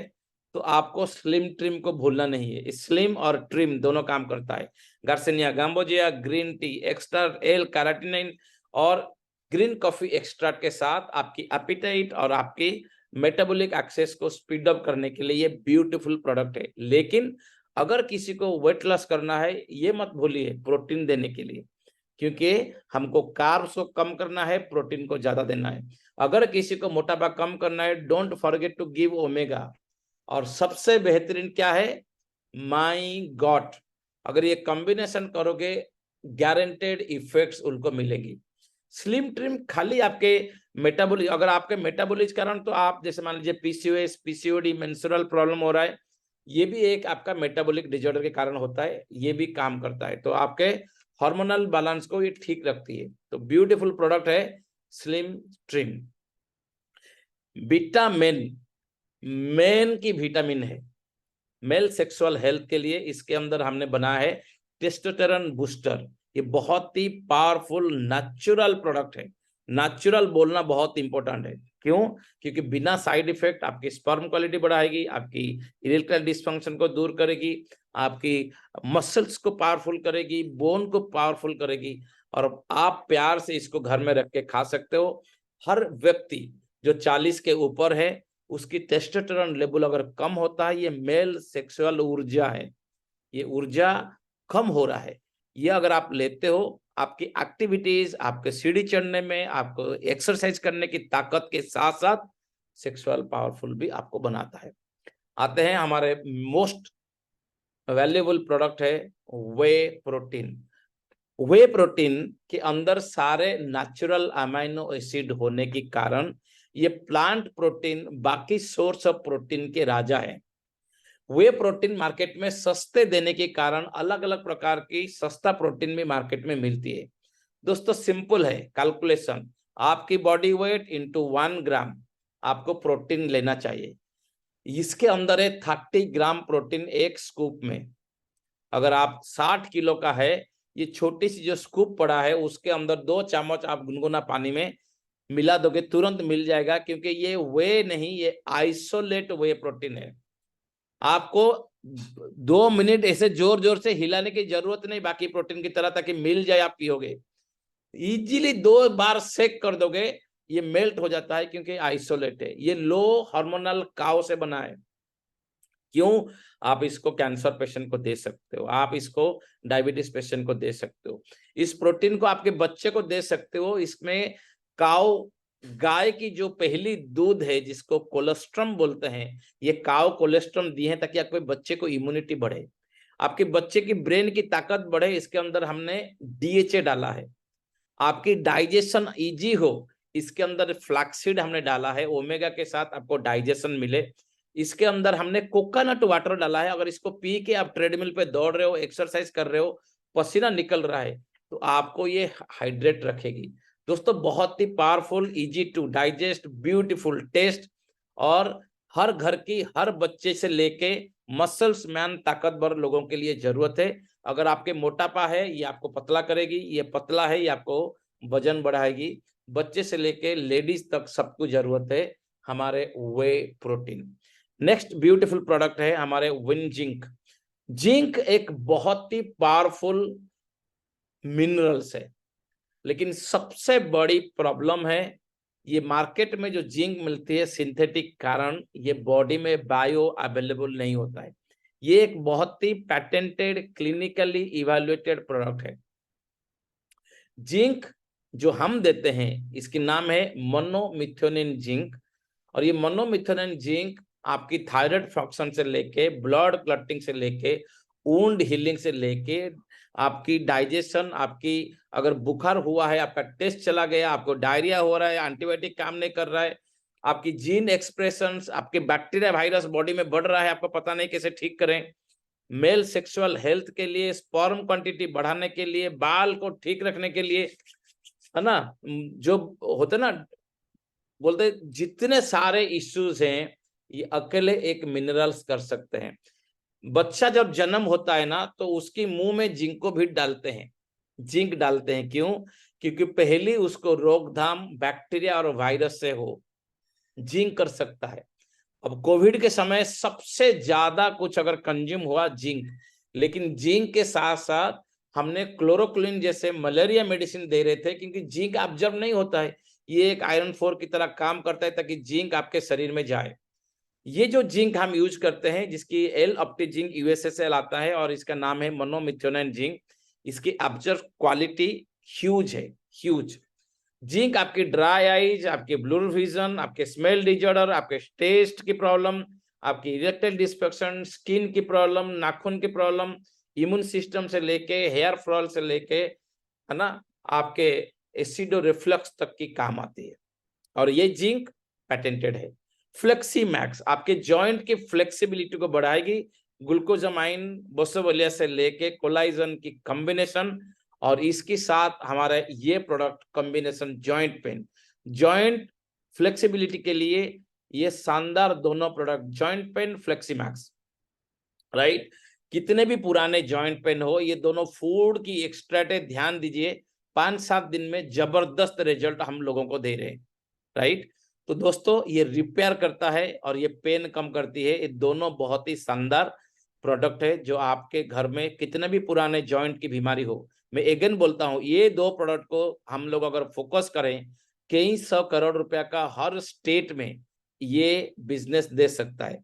तो आपको स्लिम ट्रिम को भूलना नहीं है। स्लिम और ट्रिम दोनों काम करता है। Garcinia gambogia green tea extra L carnitine और ग्रीन कॉफी एक्सट्रैक्ट के साथ आपकी एपिटाइट और आपकी मेटाबॉलिक एक्सेस को स्पीड अप करने के लिए ये ब्यूटीफुल प्रोडक्ट है। लेकिन अगर किसी को वेट लॉस करना है, ये मत भूलिए प्रोटीन देने के लिए, क्योंकि हमको कार्ब्स को कम करना है, प्रोटीन को ज्यादा देना है। अगर किसी को मोटापा कम करना है, don't forget to give omega. और सबसे बेहतरीन क्या है, माई गॉड। अगर ये कॉम्बिनेशन करोगे, गारंटेड इफेक्ट्स उनको मिलेगी। स्लिम ट्रिम खाली आपके मेटाबॉलिज्म, अगर आपके मेटाबॉलिज्म कारण, तो आप जैसे मान लीजिए पीसीओएस, पीसीओडी, मेंस्ट्रुअल प्रॉब्लम हो रहा है, ये भी एक आपका मेटाबॉलिक डिसऑर्डर के कारण होता है, ये भी काम करता है। तो आपके हार्मोनल बैलेंस को ये ठीक रखती है। तो ब्यूटीफुल प्रोडक्ट है स्लिम ट्रिम। विटामिन, मेन की विटामिन है मेल सेक्सुअल हेल्थ के लिए। इसके अंदर हमने बनाया है टेस्टोस्टेरोन बूस्टर। ये बहुत ही पावरफुल नेचुरल प्रोडक्ट है। नेचुरल बोलना बहुत इंपॉर्टेंट है। क्यों? क्योंकि बिना साइड इफेक्ट आपकी स्पर्म क्वालिटी बढ़ाएगी, आपकी इरेक्टाइल डिस्फंक्शन को दूर करेगी, आपकी मसल्स को पावरफुल करेगी, बोन को पावरफुल करेगी, और आप प्यार से इसको घर में रख के खा सकते हो। हर व्यक्ति जो 40 के ऊपर है, उसकी टेस्टोस्टेरोन लेवल अगर कम होता है, ये मेल सेक्सुअल ऊर्जा है, ये ऊर्जा कम हो रहा है। ये अगर आप लेते हो, आपकी एक्टिविटीज, आपके सीढ़ी चढ़ने में, आपको एक्सरसाइज करने की ताकत के साथ साथ सेक्सुअल पावरफुल भी आपको बनाता है। आते हैं हमारे मोस्ट वैल्यूएबल प्रोडक्ट है वे प्रोटीन। वे प्रोटीन के अंदर सारे नेचुरल अमाइनो एसिड होने के कारण ये प्लांट प्रोटीन बाकी सोर्स ऑफ प्रोटीन के राजा है। वे प्रोटीन मार्केट में सस्ते देने के कारण अलग अलग प्रकार की सस्ता प्रोटीन भी मार्केट में मिलती है। दोस्तों सिंपल है कैलकुलेशन, आपकी बॉडी वेट इंटू 1 ग्राम आपको प्रोटीन लेना चाहिए। इसके अंदर है 30 ग्राम प्रोटीन एक स्कूप में। अगर आप 60 किलो का है, ये छोटी सी जो स्कूप पड़ा है उसके अंदर 2 चम्मच आप गुनगुना पानी में मिला दोगे, तुरंत मिल जाएगा, क्योंकि ये वे नहीं, ये आइसोलेट वे प्रोटीन है। आपको 2 मिनट ऐसे जोर जोर से हिलाने की जरूरत नहीं बाकी प्रोटीन की तरह, ताकि मिल जाए, आप पियोगे इजीली 2 बार सेक कर दोगे, ये मेल्ट हो जाता है, क्योंकि आइसोलेट है। ये लो हार्मोनल काव से बना है। क्यों? आप इसको कैंसर पेशेंट को दे सकते हो, आप इसको डायबिटीज पेशेंट को दे सकते हो, इस प्रोटीन को आपके बच्चे को दे सकते हो। इसमें काव, गाय की जो पहली दूध है जिसको कोलेस्ट्रम बोलते हैं, ये काव कोलेस्ट्रम दी है ताकि आपके बच्चे को इम्यूनिटी बढ़े, आपके बच्चे की ब्रेन की ताकत बढ़े। इसके अंदर हमने डीएचए डाला है, आपकी डाइजेशन इजी हो, इसके अंदर फ्लैक्सीड हमने डाला है, ओमेगा के साथ आपको डाइजेशन मिले। इसके अंदर हमने कोकोनट वाटर डाला है, अगर इसको पी के आप ट्रेडमिल पे दौड़ रहे हो, एक्सरसाइज कर रहे हो, पसीना निकल रहा है, तो आपको ये हाइड्रेट रखेगी। दोस्तों बहुत ही powerful, easy to digest, beautiful taste, और हर घर की हर बच्चे से लेके मसल्स मैन ताकतवर लोगों के लिए जरूरत है। अगर आपके मोटापा है ये आपको पतला करेगी, ये पतला है ये आपको वजन बढ़ाएगी। बच्चे से लेके लेडीज तक सबको जरूरत है हमारे वे प्रोटीन। नेक्स्ट ब्यूटीफुल प्रोडक्ट है हमारे विन जिंक। जिंक एक बहुत ही पावरफुल मिनरल्स है, लेकिन सबसे बड़ी प्रॉब्लम है ये मार्केट में जो जिंक मिलती है सिंथेटिक कारण ये बॉडी में बायो अवेलेबल नहीं होता है। ये एक बहुत ही पैटेंटेड क्लिनिकली इवैल्यूएटेड प्रोडक्ट है। जिंक जो हम देते हैं इसकी नाम है मोनोमिथ्योनिन जिंक, और ये मोनोमिथ्योनिन जिंक आपकी थायराइड फंक्शन से लेके ब्लड क्लॉटिंग से लेके वुंड हीलिंग से लेके आपकी डाइजेशन, आपकी अगर बुखार हुआ है, आपका टेस्ट चला गया, आपको डायरिया हो रहा है, एंटीबायोटिक काम नहीं कर रहा है, आपकी जीन एक्सप्रेशंस, आपके बैक्टीरिया वायरस बॉडी में बढ़ रहा है, आपको पता नहीं कैसे ठीक करें, मेल सेक्सुअल हेल्थ के लिए, स्पर्म क्वांटिटी बढ़ाने के लिए, बाल को ठीक रखने के लिए, है ना, जो होते ना बोलते जितने सारे इश्यूज हैं ये अकेले एक मिनरल्स कर सकते हैं। बच्चा जब जन्म होता है ना तो उसकी मुंह में जिंक को भी डालते हैं, जिंक डालते हैं। क्यों? क्योंकि पहले उसको रोकथाम बैक्टीरिया और वायरस से हो, जिंक कर सकता है। अब कोविड के समय सबसे ज्यादा कुछ अगर कंज्यूम हुआ जिंक, लेकिन जिंक के साथ साथ हमने क्लोरोक्विन जैसे मलेरिया मेडिसिन दे रहे थे, क्योंकि जिंक ऑब्जर्व नहीं होता है, ये एक आयरन 4 की तरह काम करता है ताकि जिंक आपके शरीर में जाए। ये जो जिंक हम यूज करते हैं जिसकी एल ऑप्टी जिंक यूएसए से आता है और इसका नाम है मोनोमिथ्योनिन जिंक, इसकी ऑब्जर्व क्वालिटी ह्यूज है, ह्यूज। जिंक आपकी ड्राई आईज, आपके ब्लू विजन, आपके स्मेल डिजॉर्डर, आपके टेस्ट की प्रॉब्लम, आपकी इरेक्टाइल डिस्फंक्शन, स्किन की प्रॉब्लम, नाखून की प्रॉब्लम, इम्यून सिस्टम से लेके हेयर फॉल से लेके, है ना, आपके एसिडो रिफ्लक्स तक की काम आती है। और ये जिंक पेटेंटेड है। फ्लेक्सी मैक्स आपके जॉइंट की फ्लेक्सिबिलिटी को बढ़ाएगी, ग्लूकोजामाइन बोसोवोलिया से लेके कोलाइजन की कॉम्बिनेशन, और इसके साथ हमारा ये product combination joint pain, joint flexibility के लिए ये शानदार दोनों product, joint pain flexi max, right. कितने भी पुराने जॉइंट पेन हो, ये दोनों फूड की एक्सट्रैक्ट है, ध्यान दीजिए 5-7 दिन में जबरदस्त रिजल्ट हम लोगों को दे रहे हैं, राइट। तो दोस्तों ये रिपेयर करता है और ये पेन कम करती है, ये दोनों बहुत ही शानदार प्रोडक्ट है जो आपके घर में कितने भी पुराने जॉइंट की बीमारी हो, मैं अगेन बोलता हूं ये 2 प्रोडक्ट को हम लोग अगर फोकस करें, कई 100 करोड़ रुपया का हर स्टेट में ये बिजनेस दे सकता है।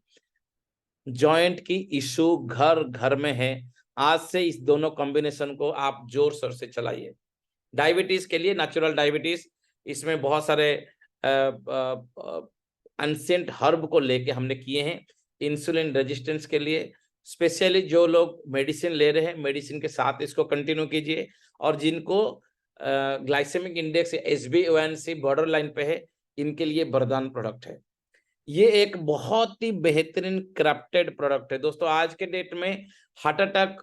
जॉइंट की इशू घर घर में है, आज से इस दोनों कॉम्बिनेशन को आप जोर शोर से चलाइए। डायबिटीज के लिए नेचुरल डायबिटीज, इसमें बहुत सारे एंशिएंट हर्ब को लेके हमने किए हैं। इंसुलिन रेजिस्टेंस के लिए, स्पेशली जो लोग मेडिसिन ले रहे हैं, मेडिसिन के साथ इसको कंटिन्यू कीजिए, और जिनको glycaemic index HbA1c border line पे है, इनके लिए वरदान प्रोडक्ट है। ये एक बहुत ही बेहतरीन क्राफ्टेड प्रोडक्ट है दोस्तों। आज के डेट में हार्ट अटैक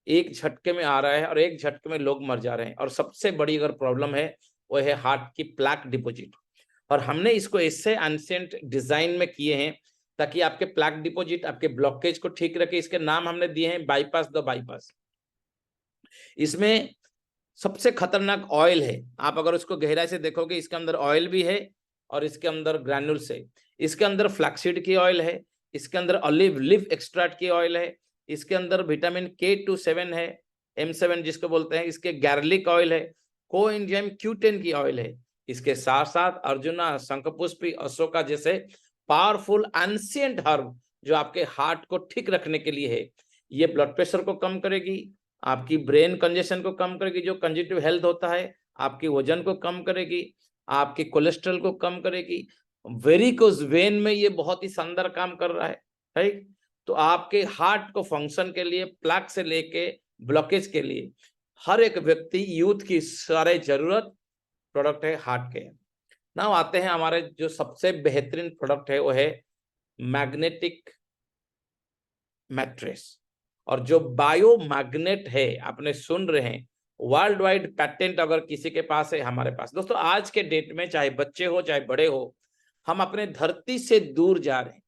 एक झटके में आ रहा है और एक झटके में लोग मर जा रहे हैं, और सबसे बड़ी अगर प्रॉब्लम है वो है हार्ट की प्लैक डिपॉजिट। और हमने इसको ऐसे एंशिएंट डिजाइन में किए हैं ताकि आपके प्लैक डिपॉजिट, आपके ब्लॉकेज को ठीक रखे। इसके नाम हमने दिए हैं बाईपास द बाईपास। इसमें सबसे खतरनाक ऑयल है, आप अगर उसको गहराई से देखोगे इसके अंदर ऑयल भी है और इसके अंदर ग्रैन्युल्स है। इसके अंदर फ्लैक्सीड की ऑयल है, इसके अंदर ऑलिव लीफ एक्सट्रैक्ट की ऑयल है, इसके अंदर विटामिन K27 है, M7 जिसको बोलते हैं, इसके गार्लिक ऑयल है, कोएंजाइम Q10 की ऑयल है। इसके साथ साथ अर्जुना, शंखपुष्पी, अशोका जैसे पावरफुल एंशिएंट हर्ब जो आपके हार्ट को ठीक रखने के लिए है। ये ब्लड प्रेशर को कम करेगी, आपकी ब्रेन कंजेशन को कम करेगी, जो कंजेटिव हेल्थ होता है, आपकी वजन को कम करेगी, आपकी कोलेस्ट्रॉल को कम करेगी। वेरिकोज वेन में ये बहुत ही शानदार काम कर रहा है, राइट। तो आपके हार्ट को फंक्शन के लिए, प्लैक से लेके ब्लॉकेज के लिए, हर एक व्यक्ति यूथ की सारे जरूरत प्रोडक्ट है हार्ट के। नाउ आते हैं हमारे जो सबसे बेहतरीन प्रोडक्ट है, वो है मैग्नेटिक मैट्रेस। और जो बायो मैग्नेट है, आपने सुन रहे हैं, वर्ल्ड वाइड पैटेंट अगर किसी के पास है, हमारे पास। दोस्तों आज के डेट में चाहे बच्चे हो चाहे बड़े हो, हम अपने धरती से दूर जा रहे हैं।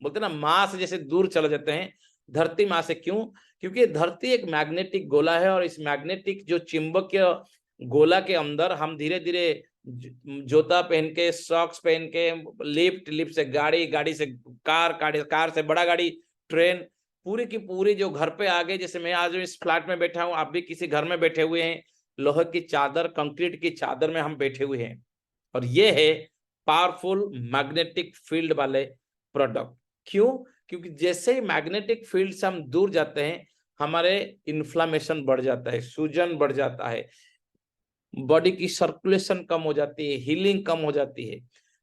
बोलते ना माँ से जैसे दूर चले जाते हैं, धरती माँ से। क्यों? क्योंकि धरती एक मैग्नेटिक गोला है, और इस मैग्नेटिक जो चुंबकीय गोला के अंदर हम धीरे धीरे जूता पहन के, सॉक्स पहन के, लिफ्ट से गाड़ी, गाड़ी से कार, कार से बड़ा गाड़ी, ट्रेन, पूरी की पूरी जो घर पे आ गए। जैसे मैं आज इस फ्लैट में बैठा हूँ, आप भी किसी घर में बैठे हुए हैं, लोहे की चादर, कंक्रीट की चादर में हम बैठे हुए हैं। और ये है पावरफुल मैग्नेटिक फील्ड वाले प्रोडक्ट। क्यों? क्योंकि जैसे ही मैग्नेटिक फील्ड से हम दूर जाते हैं, हमारे इन्फ्लामेशन बढ़ जाता है, सूजन बढ़ जाता है, बॉडी की सर्कुलेशन कम हो जाती है, हीलिंग कम हो जाती है।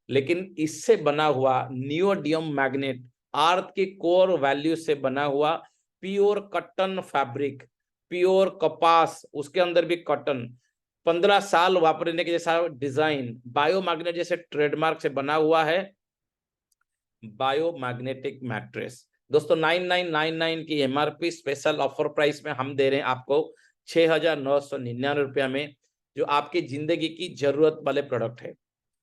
लेकिन इससे बना हुआ नियोडियम मैग्नेट, अर्थ की कोर वैल्यू से बना हुआ प्योर कॉटन फैब्रिक, प्योर कपास, उसके अंदर भी कॉटन, 15 साल वापरने के जैसा डिजाइन, बायोमैग्नेट जैसे ट्रेडमार्क से बना हुआ है बायोमैग्नेटिक मैट्रेस। दोस्तों 9999 की MRP स्पेशल ऑफर प्राइस में हम दे रहे हैं आपको 6,999 रुपया में, जो आपकी जिंदगी की जरूरत वाले प्रोडक्ट है,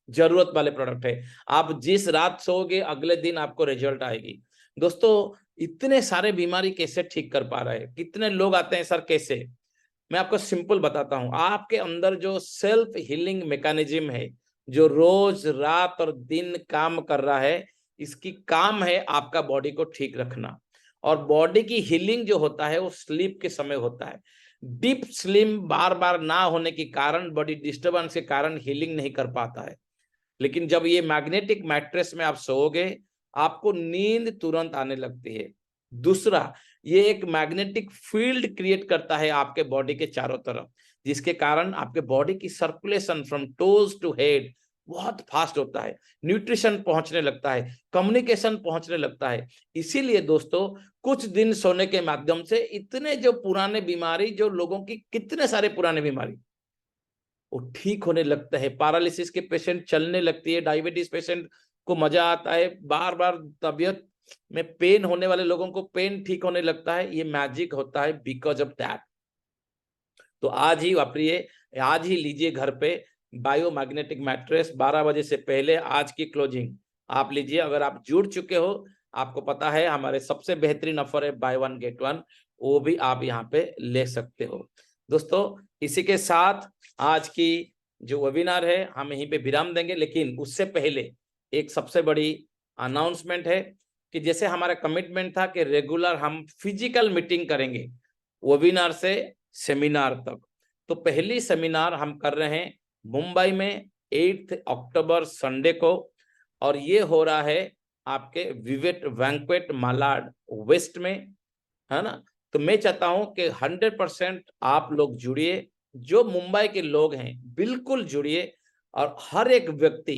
जरूरत वाले प्रोडक्ट है। आप जिस रात सोओगे अगले दिन आपको रिजल्ट आएगी। दोस्तों इतने सारे बीमारी कैसे ठीक कर पा रहे हैं? कितने लोग आते हैं सर कैसे? मैं आपको सिंपल बताता हूं। आपके अंदर जो सेल्फ हीलिंग मैकेनिज्म है, जो रोज रात और दिन काम कर रहा है, इसकी काम है आपका बॉडी को ठीक रखना। और बॉडी की हीलिंग जो होता है वो स्लीप के समय होता है। डीप स्लीप बार बार ना होने के कारण, बॉडी डिस्टर्बेंस के कारण हीलिंग नहीं कर पाता है। लेकिन जब ये मैग्नेटिक मैट्रेस में आप सोओगे, आपको नींद तुरंत आने लगती है। दूसरा, ये एक मैग्नेटिक फील्ड क्रिएट करता है आपके बॉडी के चारों तरफ, जिसके कारण आपके बॉडी की circulation from toes to head बहुत फास्ट होता है, न्यूट्रिशन पहुंचने लगता है, कम्युनिकेशन पहुंचने लगता है। इसीलिए दोस्तों कुछ दिन सोने के माध्यम से इतने जो पुराने बीमारी, जो लोगों की कितने सारे पुराने बीमारी वो ठीक होने लगता है। पैरालिसिस के पेशेंट चलने लगती है, डायबिटीज पेशेंट को मजा आता है, बार बार तबियत में पेन होने वाले लोगों को पेन ठीक होने लगता है। ये मैजिक होता है बिकॉज ऑफ दैट। तो आज ही वापरिए, आज ही लीजिए घर पे बायोमैग्नेटिक मैट्रेस। 12 बजे से पहले आज की क्लोजिंग आप लीजिए। अगर आप जुड़ चुके हो, आपको पता है हमारे सबसे बेहतरीन ऑफर है बाय वन गेट वन, वो भी आप यहाँ पे ले सकते हो। दोस्तों इसी के साथ आज की जो वेबिनार है हम यहीं पे विराम देंगे। लेकिन उससे पहले एक सबसे बड़ी अनाउंसमेंट है कि जैसे हमारा कमिटमेंट था कि रेगुलर हम फिजिकल मीटिंग करेंगे, वेबिनार से सेमिनार तक। तो पहली सेमिनार हम कर रहे हैं मुंबई में 8 अक्टूबर संडे को, और ये हो रहा है आपके विवेट बैंक्वेट मालाड वेस्ट में, है ना। तो मैं चाहता हूं कि 100% आप लोग जुड़िए, जो मुंबई के लोग हैं बिल्कुल जुड़िए। और हर एक व्यक्ति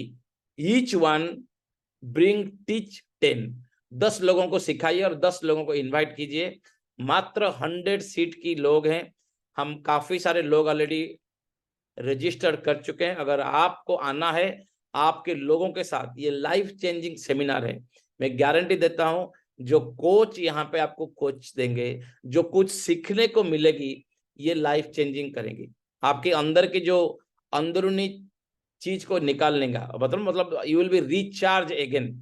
ईच वन ब्रिंग टीच 10, 10 लोगों को सिखाइए और 10 लोगों को इनवाइट कीजिए। मात्र 100 सीट की लोग हैं। हम काफी सारे लोग ऑलरेडी रजिस्टर कर चुके हैं। अगर आपको आना है आपके लोगों के साथ, ये लाइफ चेंजिंग सेमिनार है। मैं गारंटी देता हूं, जो कोच यहाँ पे आपको कोच देंगे, जो कुछ सीखने को मिलेगी, ये लाइफ चेंजिंग करेंगी। आपके अंदर की जो अंदरूनी चीज को निकाल लेगा, मतलब you will be recharge again.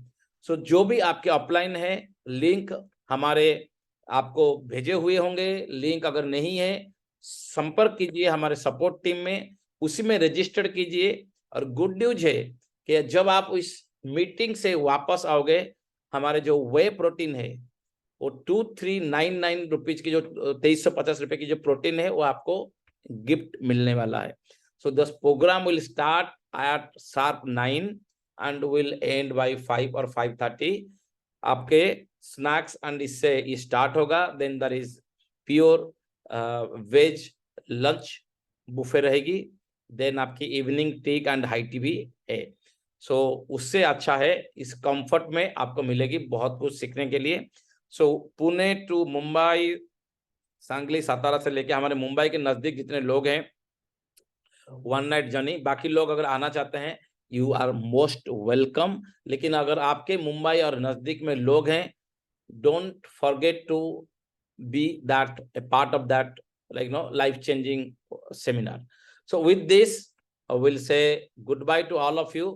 So जो भी आपके अपलाइन है, लिंक हमारे आपको भेजे हुए होंगे। लिंक अगर नहीं है, संपर्क कीजिए हमारे सपोर्ट टीम में, उसी में रजिस्टर कीजिए। और गुड न्यूज है कि जब आप इस मीटिंग से वापस आओगे, हमारे जो वे प्रोटीन है वो 2399 रुपीज की, जो 2350 रुपए की जो प्रोटीन है, वो आपको गिफ्ट मिलने वाला है। So this program will start at sharp 9 and will end by 5 और 5:30। आपके स्नैक्स एंड इससे स्टार्ट होगा। Then there is pure veg lunch buffet रहेगी। देन आपकी evening tea and high tea भी है। सो उससे अच्छा है, इस कंफर्ट में आपको मिलेगी बहुत कुछ सीखने के लिए। सो पुणे टू मुंबई, सांगली, सातारा से लेके हमारे मुंबई के नजदीक जितने लोग हैं, 1 नाइट जर्नी। बाकी लोग अगर आना चाहते हैं, यू आर मोस्ट वेलकम। लेकिन अगर आपके मुंबई और नजदीक में लोग हैं, don't forget to be that a part of that, like, life changing seminar. So with this, I will say goodbye to all of you.